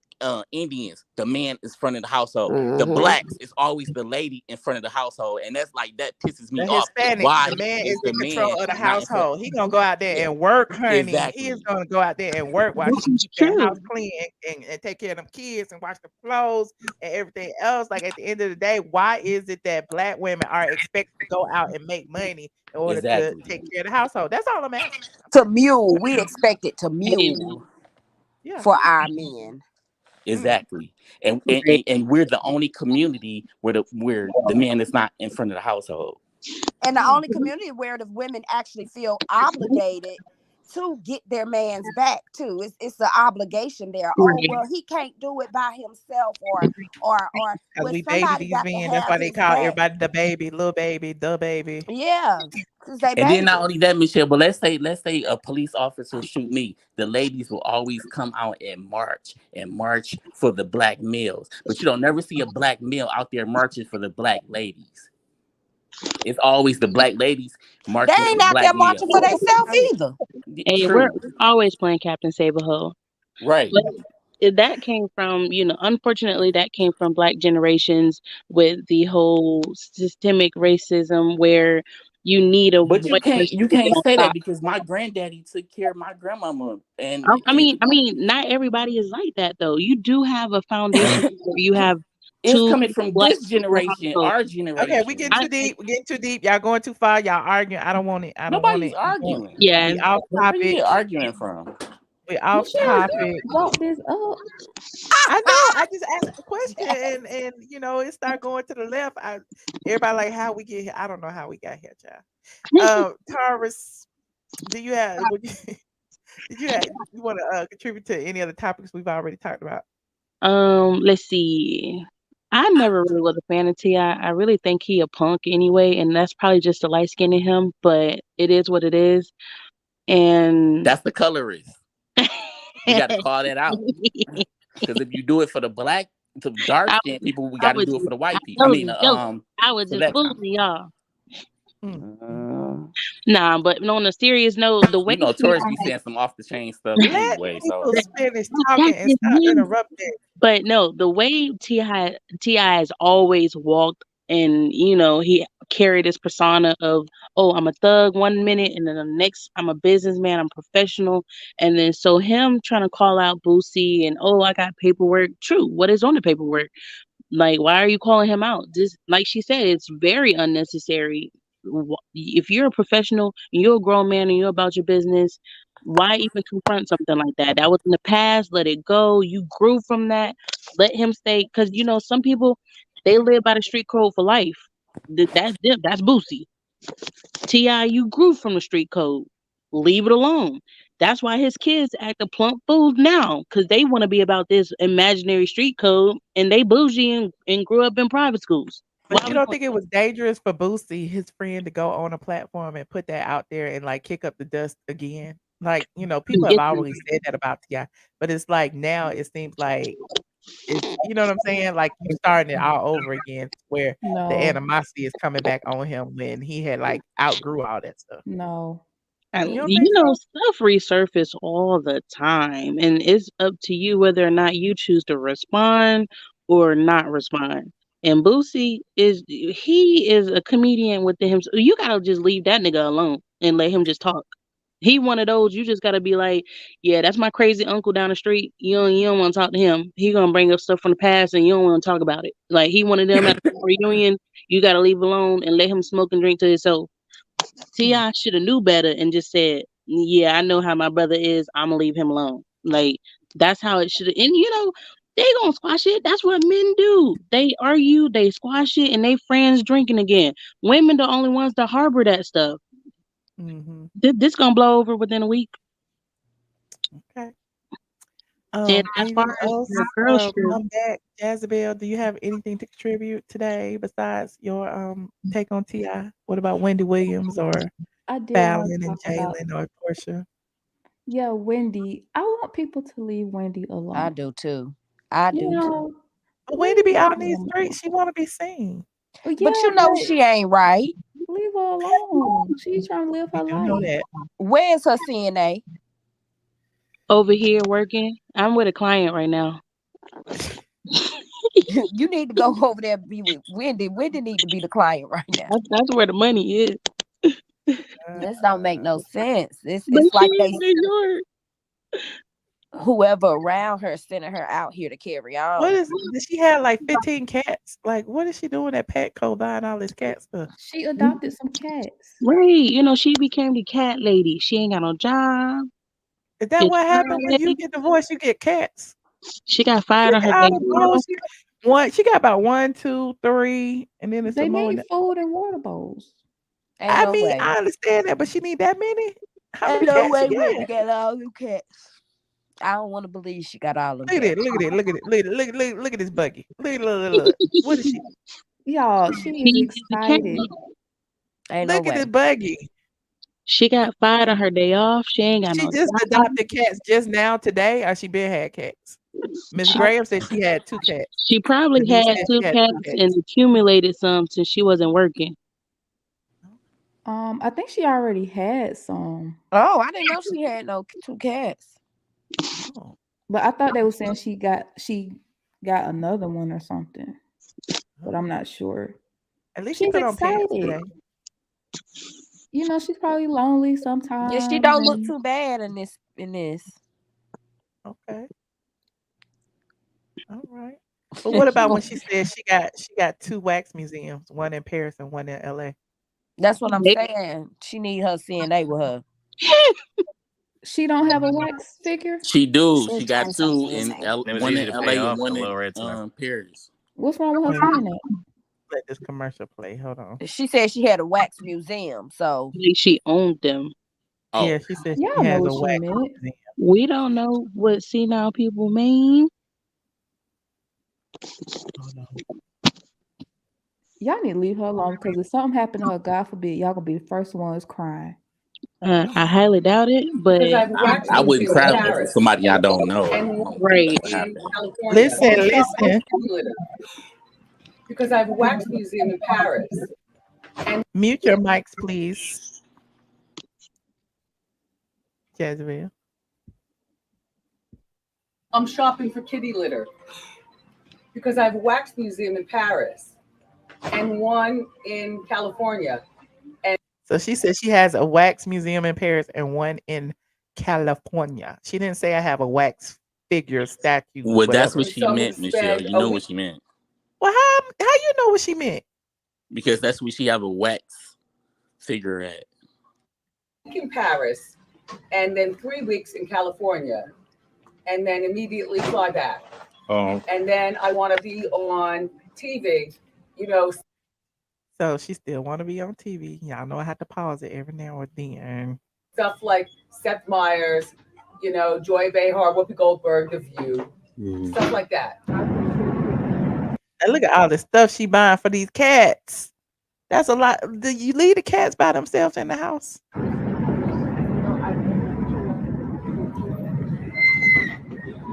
Indians, the man is front of the household. The blacks is always the lady in front of the household, and that's like that pisses me The off. Hispanic, Why the man is is the in control man of the not in front? household. He gonna go out there and work, honey. He is Exactly. gonna go out there and work while Which she is keep that true. house clean and take care of them kids and wash the clothes and everything else. Like at the end of the day, why is it that black women are expected to go out and make money in order to Exactly. take care of the household? That's all I'm asking. To mule. We expect it to mule Yeah. for our men. Exactly. And we're the only community where the man is not in front of the household. And the only community where the women actually feel obligated to get their man's back too. It's the obligation there. Oh well, he can't do it by himself, or Because well, we baby somebody these got to men. That's have why they his call back. everybody the baby, little baby, the baby. Yeah, because they And then baby. not only that, Michelle, but let's say a police officer shoot me. The ladies will always come out and march for the black males. But you don't never see a black male out there marching for the black ladies. It's always the black ladies They marching for ain't the out there black marching males. for themselves either. Hey, we're True. always playing Captain Save a Hoe. Right. But that came from, unfortunately, that came from Black generations with the whole systemic racism where you need a But white person you to be can't on say that top. because my granddaddy took care of my grandmama and I mean, not everybody is like that though. You do have a foundation where you have it's two coming from black this generation, households. our Okay, we generation. getting too deep. We're getting too deep. Y'all going too far. Y'all arguing. I don't want it. I don't want Nobody's it. arguing. Yeah. We off Where you topic. get arguing from? We off Michelle, you topic. brought this up. I know. I just asked a question, and it started going to the left. Everybody like how we get here. I don't know how we got here, child. Taurus, do you have? You want to contribute to any of the topics we've already talked about? Let's see. I never really was a fan of T.I. I really think he a punk anyway, and that's probably just the light skin in him, but it is what it is. And That's the colorist. We got to call that out. Because if you do it for the black, to dark skinned people, we got to do it for the white people. I mean, I was for just that fooling time. y'all. Nah, but on a serious note, the way Taurus be saying some off the chain stuff Let anyway. So people finish talking and stop interrupting. But no, the way T.I. has always walked, and he carried this persona of, oh, I'm a thug one minute, and then the next I'm a businessman, I'm professional, and then so him trying to call out Boosie and, oh, I got paperwork. True, what is on the paperwork? Like, why are you calling him out? This, like she said, it's very unnecessary. If you're a professional and you're a grown man and you're about your business, why even confront something like that? That was in the past. Let it go. You grew from that. Let him stay. Because, some people, they live by the street code for life. That's them. That's Boosie. T.I., you grew from the street code. Leave it alone. That's why his kids act a plump fool now, because they want to be about this imaginary street code, and they bougie and grew up in private schools. But you don't think it was dangerous for Boosie, his friend, to go on a platform and put that out there and like kick up the dust again? Like, people have always said that about T.I., but it's like now it seems like it's, you know what I'm saying? Like you starting it all over again, where the No. animosity is coming back on him when he had like outgrew all that stuff. No. And You don't think so? stuff resurface all the time, and it's up to you whether or not you choose to respond or not respond. And Boosie is a comedian within him. You gotta just leave that nigga alone and let him just talk. He one of those, you just gotta be like, yeah, that's my crazy uncle down the street. You don't want to talk to him. He gonna bring up stuff from the past and you don't want to talk about it. Like he one of them at a reunion, you gotta leave alone and let him smoke and drink to himself. T.I. should have knew better and just said, yeah, I know how my brother is. I'm gonna leave him alone. Like that's how it should have. And they gonna squash it. That's what men do. They argue, they squash it, and they friends drinking again. Women the only ones that harbor that stuff. This gonna blow over within a week. Okay. And as Anything far as else? the girls trip, Come back, Jezebel. Do you have anything to contribute today besides your take on T.I.? What about Wendy Williams or I did want Falynn to and talk about, Jaylan or Porsha? yeah, Wendy. I want people to leave Wendy alone. I do too. I You do too. know, But Wendy be leave out that in these woman streets. She want to be seen. alone. But Yeah, but she ain't right. leave her alone. She's trying to live We her do know life. that. Where's her CNA? over here working, I'm with a client right now. You need to go over there and be with Wendy. Wendy need to be the client right now. That's where the money is. This don't make no sense. It's But like she they in New York. whoever around her sending her out here to carry What on. is did she have like 15 cats? Like, what is she doing at Petco buying all this cat stuff? She adopted some cats. Right. You know, she became the cat lady. She ain't got no job. Is that It's what happened when you Friday. get divorced? You get cats. She got fired on Look her at all day the clothes. off. She got about 1, 2, 3, and then it's They some more. need food and water bowls. Ain't I no mean, way. I understand that, but she need that many? How Ain't many no cats way she Wendy got? got all them cats. I don't want to believe she got all them Look at cats. it, look at it, look at it, look at it, look at this buggy. Look. What is she? Y'all, she is excited. Ain't no Look at way. this buggy. She got fired on her day off. She ain't got She no just job. adopted cats just now today, or she been had cats? Miss Graham said she had 2 cats. She probably Denise had said two she had 2 cats cats. and accumulated some since she wasn't working. I think she already had some. Oh, I didn't know she had no 2 cats. Oh. But I thought they were saying she got another one or something. But I'm not sure. At least she She's put on pants excited. today. You know, she's probably lonely Yeah, sometimes. she don't look and- too bad in this. Okay. All right. But what about when she said she got 2 wax museums, one in Paris and one in LA? That's what I'm saying. She need her CNA with her. She don't have a wax figure? She do. She got 2 in It was one easy in to LA pay and off, one a in little red to her. Paris. What's wrong with her Wait, saying that? let this commercial play. Hold on. She said she had a wax museum, so Like she owned them. Oh, Yeah, she said Y'all she know has what a she wax meant. museum. We don't know what senile people mean. Hold on. Y'all need to leave her alone because if something happened to her, God forbid, y'all gonna be the first ones crying. I highly doubt it, but Because I've waxed I wouldn't museum cry in if it was Paris somebody I don't know. and one right. What in happened? California. Listen. Because I've waxed museum in Paris. And Mute your mics, please. Jezreel. I'm shopping for kitty litter. Because I've waxed museum in Paris and one in California. And So she said she has a wax museum in Paris and one in California. She didn't say I have a wax figure, statue, Well, that's whatever. what she So I'm meant, gonna Michelle. spend You a know week what she meant. Well, how you know what she meant? Because that's what she have a wax figure at. in Paris and then 3 weeks in California and then immediately fly back. Oh. And then I want to be on TV, you know. So she still want to be on TV. Y'all know I have to pause it every now and then. Stuff like Seth Meyers, you know, Joy Behar, Whoopi Goldberg, The View, stuff like that. And look at all the stuff she buying for these cats. That's a lot. Do you leave the cats by themselves in the house?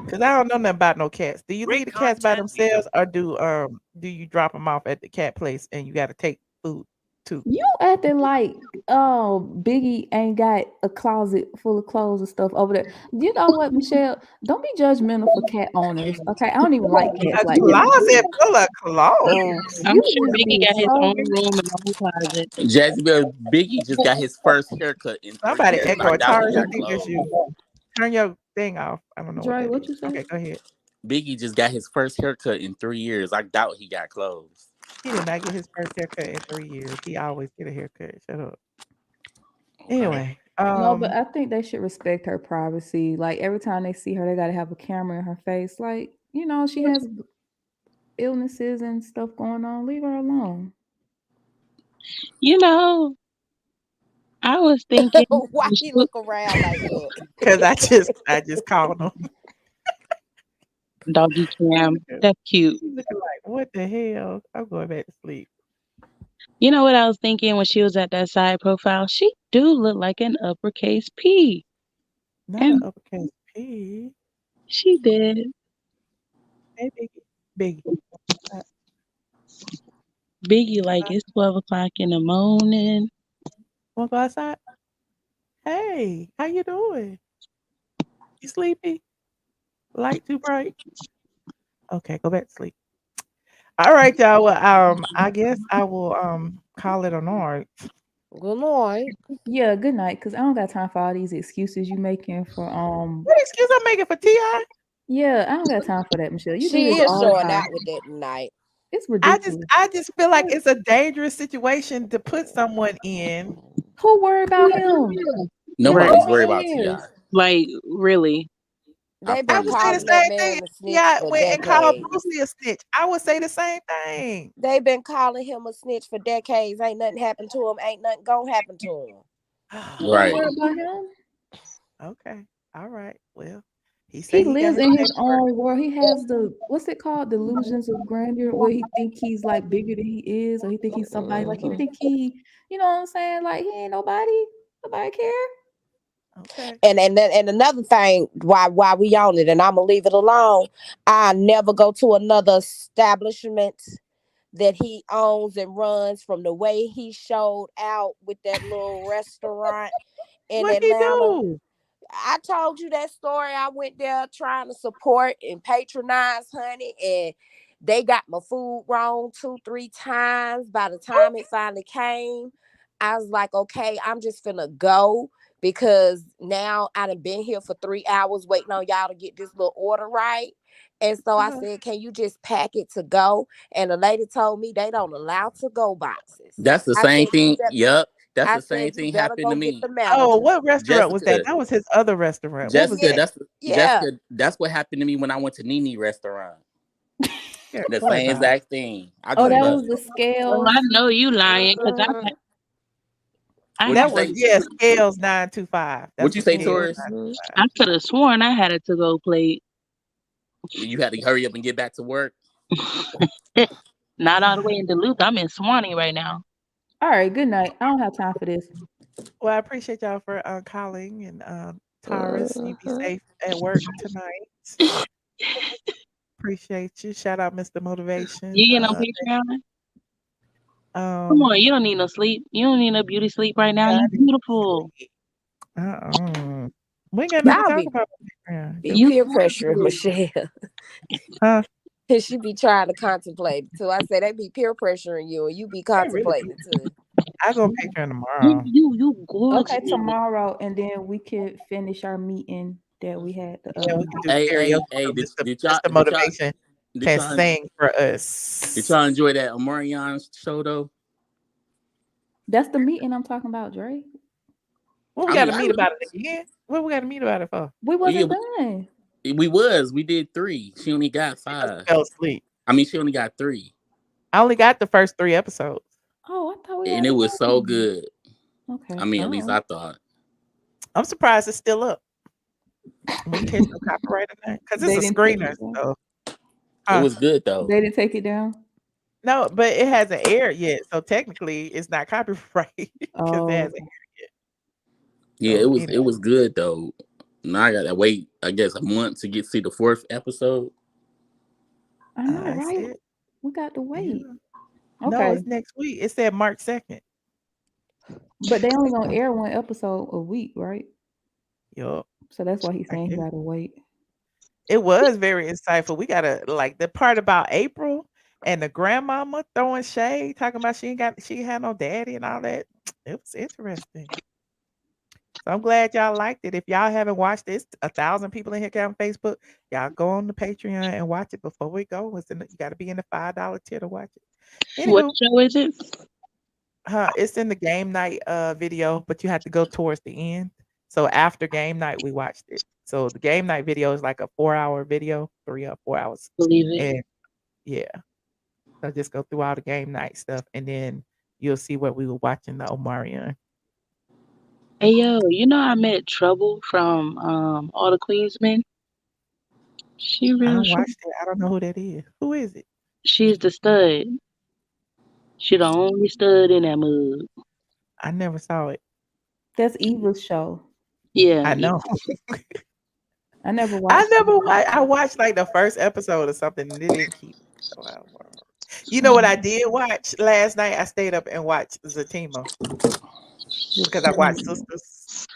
Cause I don't know nothing about no cats. Do you leave the cats by themselves, or do you drop them off at the cat place and you got to take food too? You acting like Biggie ain't got a closet full of clothes and stuff over there. You know what, Michelle? Don't be judgmental for cat owners. Okay, I don't even like cats A like that. closet full of clothes. I'm You sure just Biggie be got his so own room and own closet. Jezebel Biggie just got his first haircut in 3 Somebody years. I echoing. doubt he Taurus, I got think that's clothes. you. Turn your thing off. I don't know what Dre, that what is. you say? Okay, go ahead. Biggie just got his first haircut in 3 years. I doubt he got clothes. He did not get his first haircut in 3 years. He always get a haircut. Shut up. Okay. Anyway, No, but I think they should respect her privacy. Like every time they see her, they gotta have a camera in her face. Like, you know, she has illnesses and stuff going on. Leave her alone. You know, I was thinking why he look around like that? because I just called him. doggy cam. That's cute. He's looking like, what the hell? I'm going back to sleep. You know what I was thinking when she was at that side profile? She do look like an uppercase P. Not And an uppercase P. she did. Hey, Biggie. Biggie, like it's 12 o'clock in the morning. Want to go outside? Hey, how you doing? You sleepy? Light too bright? Okay, go back to sleep. All right, y'all. Well, I guess I will call it a night. Good night. Yeah, good night. Cause I don't got time for all these excuses you making for What excuse I'm making for Ti? Yeah, I don't got time for that, Michelle. You do She this is all the showing time. out with that tonight. It's I just ridiculous. I just feel like it's a dangerous situation to put someone in. Who worried about him? Right. Nobody's worried Nobody about Ti. is. Like, really. I They've I been would promise say you. the calling that same man thing. a snitch Ti for went and called decades. Boosie a snitch. I would say the same thing. They've been calling him a snitch for decades. Ain't nothing happened to him. Ain't nothing gonna happen to him. Who Right. worried about him? Okay. All right. Well, he He say he got lives his in his paperwork. own world. He has the what's it called? Delusions of grandeur, where he think he's like bigger than he is, or he think he's somebody. Like he think you know what I'm saying? Like he ain't nobody. Nobody care. Okay. And another thing, why we on it, and I'm gonna leave it alone. I never go to another establishment that he owns and runs, from the way he showed out with that little restaurant in What he Atlanta. do? I told you that story. I went there trying to support and patronize, honey, and they got my food wrong 2-3 times. By the time it finally came, I was like, okay, I'm just finna go, because now I done been here for 3 hours waiting on y'all to get this little order right. And so I said, can you just pack it to go? And the lady told me they don't allow to go boxes. That's the I same said, thing. Yep. That's I the same said, you thing better happened go to get me. the Oh, manager. what restaurant was that? Jessica. That was his other restaurant. What was Jessica, that? Yeah. That's what happened to me when I went to Nene restaurant. Yeah, The play same about it. exact thing. I Oh, just Play that about left. was the Well, scales. I know you lying because I What you That had was say? Scales 925. What That's you what say, Scales Taurus? I 925. could have sworn I had a to go plate. You had to hurry up and get back to work. Not all the way in Duluth. I'm in Swanee right now. All right, good night. I don't have time for this. Well, I appreciate y'all for calling and Taurus, you be safe at work tonight. Appreciate you. Shout out Mr. Motivation. You get on Patreon? Come Um on, you don't need no sleep. You don't need no beauty sleep right now. yeah, You I need beautiful. sleep. We ain't got nothing to Y'all talk be about. Yeah. You peer pressuring beautiful. Michelle. Huh? And she be trying to contemplate it too. I say they be peer pressuring you, and you be They really contemplating do. it too. I go Patreon tomorrow. You gorgeous. Okay, tomorrow, and then we could finish our meeting that we had the Yeah, other we night. can do Hey, karaoke. hey, So did, Mr. did y'all Mr. did y'all Motivation did can y'all sing for did us. y'all enjoy that Omarion show though? That's the meeting I'm talking about, Dre. What we I got mean, to meet about it again? What we got to meet about it for? We yeah, wasn't done. we did 3. She only got She must 5. fell asleep. I mean, she only got 3, I only got the first 3 episodes. Oh, I thought we and it already was so done. good. Okay. I mean, at least Oh. I thought. I'm surprised it's still up. We can catch no copyright in there because it's They a didn't take screener. it down. So, It was good though. They didn't take it down. no, but it hasn't aired yet. So technically, it's not copyright because it Oh, hasn't aired yet. Yeah, So it was good though. Now I gotta wait, I guess, a month to see the 4th episode. I know, I right? said, We got to yeah. wait. No, Okay, it's next week. It said March 2nd. but they only gonna air one episode a week, right? Yup. So that's why he's I saying he guess. gotta wait. It was very insightful. We gotta like the part about April and the grandmama throwing shade, talking about she ain't had no daddy and all that. It was interesting. So I'm glad y'all liked it. If y'all haven't watched this, 1,000 people in here on Facebook. Y'all go on the Patreon and watch it before we go. You got to be in the $5 tier to watch it. What Anywho, show is it? it's in the game night video, but you have to go towards the end. So after game night, we watched it. So the game night video is like a 4-hour video, 3 or 4 hours. Believe it. And yeah, so just go through all the game night stuff, and then you'll see what we were watching the Omarion. Hey yo, you know I met Trouble from All the Queensmen. She I real don't short. watch it. I don't know who that is. Who is it? She's the stud. She the only stud in that mug. I never saw it. That's Eva's show. Yeah. I know. I never I watched. never watched. I watched like the first episode or something, and it didn't keep. So you know what I did watch last night? I stayed up and watched Zatima because I watched Sisters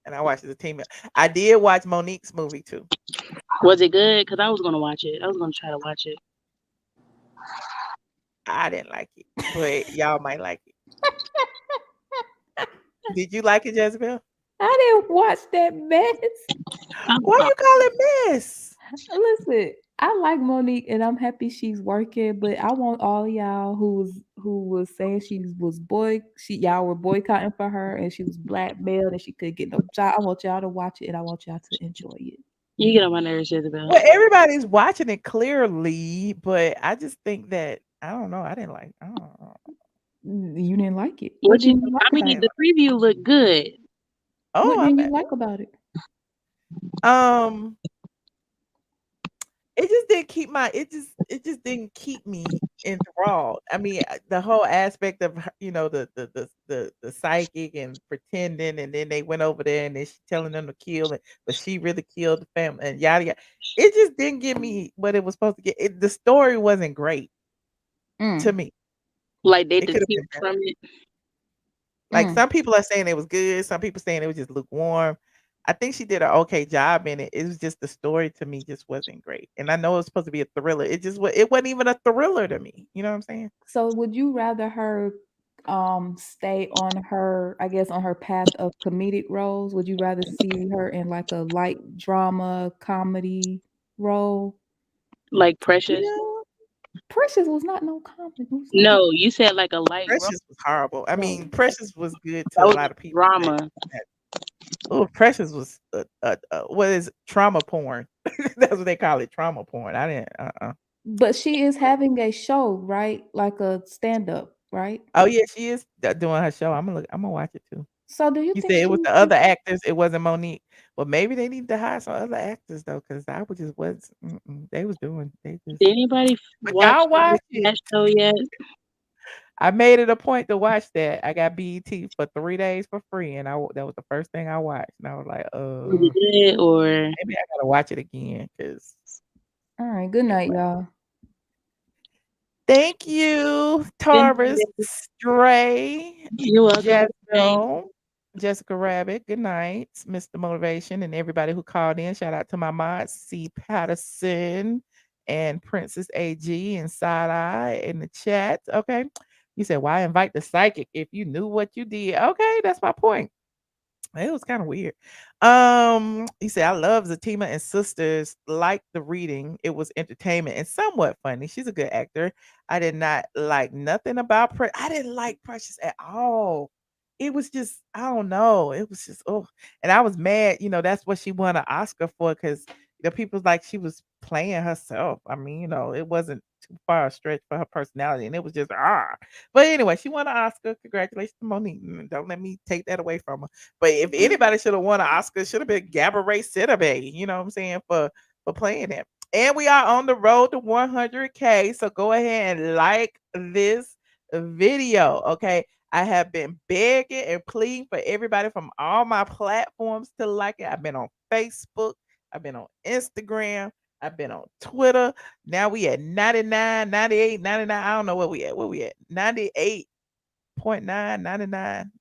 and I watched Zatima. I did watch Monique's movie too. Was it good? Because I was gonna watch it. I was gonna try to watch it. I didn't like it, but y'all might like it. Did you like it, Jezebel? I didn't watch that mess. Why you call it mess? Listen, I like Monique and I'm happy she's working, but I want all y'all who was saying y'all were boycotting for her and she was blackmailed and she couldn't get no job. I want y'all to watch it and I want y'all to enjoy it. You get on my nerves, Isabel. Well, everybody's watching it clearly, but I just think that I don't know. I didn't like. I don't know. You didn't like it. What did you? you like I mean, about the preview looked good. Oh, what did you like about it? It just didn't keep it just didn't keep me enthralled. I mean, the whole aspect of the psychic and pretending, and then they went over there and then she telling them to kill it, but she really killed the family and yada yada. It just didn't give me what it was supposed to get. The story wasn't great to me. Like they It could have deceived been from better. it. Like some people are saying it was good, some people saying it was just lukewarm. I think she did an okay job in it. It was just the story to me just wasn't great. And I know it was supposed to be a thriller. It wasn't even a thriller to me. You know what I'm saying? So would you rather her stay on her, I guess, on her path of comedic roles? Would you rather see her in like a light drama comedy role? Like Precious. Precious was not no comedy. No, you said like a light Precious was horrible. I mean, Precious was good to That a was lot of people. drama. Oh, Precious was what is trauma porn? That's what they call it, trauma porn. I didn't. But she is having a show, right? Like a stand-up, right? Oh yeah, she is doing her show. I'm gonna watch it too. So do you You think said it she was the other actors. It wasn't Monique. Well, maybe they need to hire some other actors though, because I was just was they was doing they just. Did anybody But watch y'all watch that it. show yet? I made it a point to watch that. I got BET for 3 days for free, and that was the first thing I watched. And I was like, Was it good or maybe I gotta watch it again because. All right, good night, y'all. Thank you, Tarvis, Stray, You're welcome. Jessica Rabbit. Good night, Mr. Motivation, and everybody who called in. Shout out to my mods, C. Patterson and Princess AG and Side Eye in the chat. Okay. You said, why invite the psychic if you knew what you did? Okay, that's my point. It was kind of weird. He said, I love Zatima and Sisters. Like the reading. It was entertainment and somewhat funny. She's a good actor. I did not like nothing about I didn't like Precious at all. It was just, I don't know. It was just, oh, and I was mad. That's what she won an Oscar for because the people's like she was playing herself. I mean, it wasn't too far a stretch for her personality, and it was just But anyway, she won an Oscar. Congratulations to Monique. Don't let me take that away from her. But if anybody should have won an Oscar, it should have been Gabourey Sidibe, you know what I'm saying, for playing it. And we are on the road to 100K. So go ahead and like this video. Okay. I have been begging and pleading for everybody from all my platforms to like it. I've been on Facebook. I've been on Instagram. I've been on Twitter. Now we at 99, 98, 99. I don't know where we at. Where we at? 98.9, 99.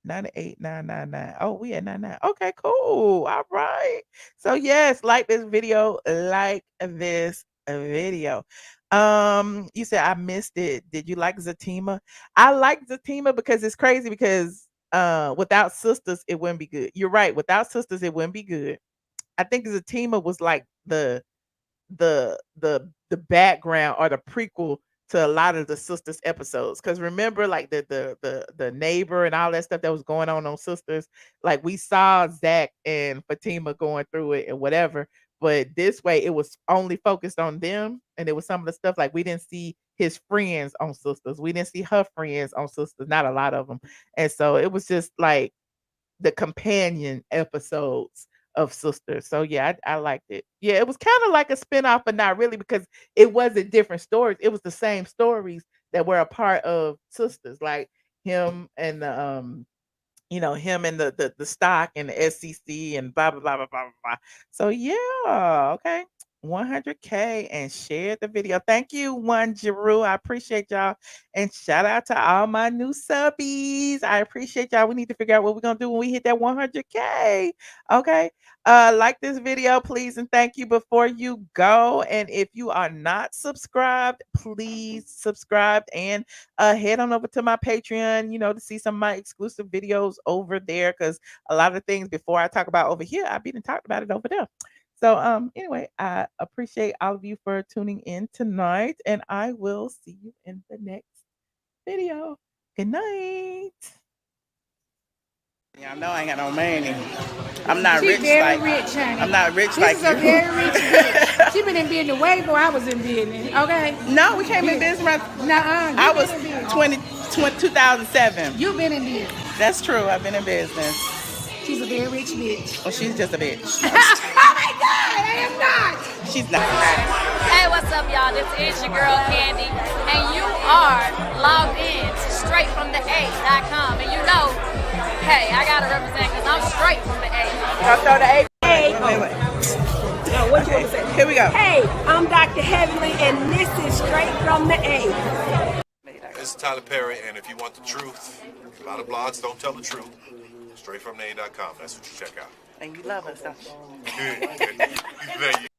98,999. Oh, we at 99. Okay, cool. All right. So yes, like this video. Like this video. You said I missed it. Did you like Zatima? I like Zatima because it's crazy because without sisters, it wouldn't be good. You're right. Without sisters, it wouldn't be good. I think Zatima was like the background or the prequel to a lot of the sisters episodes because remember like the neighbor and all that stuff that was going on sisters, like we saw Zach and Fatima going through it and whatever, but this way it was only focused on them, and it was some of the stuff like we didn't see his friends on sisters, we didn't see her friends on sisters, not a lot of them, and so it was just like the companion episodes of Sisters. So yeah, I liked it. Yeah, it was kind of like a spinoff, but not really because it wasn't different stories. It was the same stories that were a part of Sisters, like him and the him and the stock and the SCC and blah blah blah blah blah blah. So yeah, okay. 100K and share the video. Thank you, One Jeru. I appreciate y'all. And shout out to all my new subbies. I appreciate y'all. We need to figure out what we're gonna do when we hit that 100K. Okay. Like this video, please, and thank you before you go. And if you are not subscribed, please subscribe and head on over to my Patreon, to see some of my exclusive videos over there. Because a lot of things before I talk about over here, I've been talked about it over there. So anyway, I appreciate all of you for tuning in tonight, and I will see you in the next video. Good night. Y'all know I ain't got no money. I'm not She rich very like rich, honey. I'm not rich This like is you. a very rich bitch. She been in business way before I was in business. Okay. No, we came in business right. Nuh-uh. I was 2007. You've been in business. That's true. I've been in business. She's a very rich bitch. Well, she's just a bitch. Oh my God, I am not. She's not. Hey, what's up, y'all? This is your girl, Kandi, and you are logged in to straightfromthe8.com. And hey, I gotta represent because I'm straight from the A. I'll throw the A. Hey. Wait. Now, what you want to say? Here we go. Hey, I'm Dr. Heavenly, and this is Straight from the A. This is Tyler Perry, and if you want the truth, a lot of blogs don't tell the truth. StraightFromTheA.com. That's what you check out. And you love us, don't you? Good.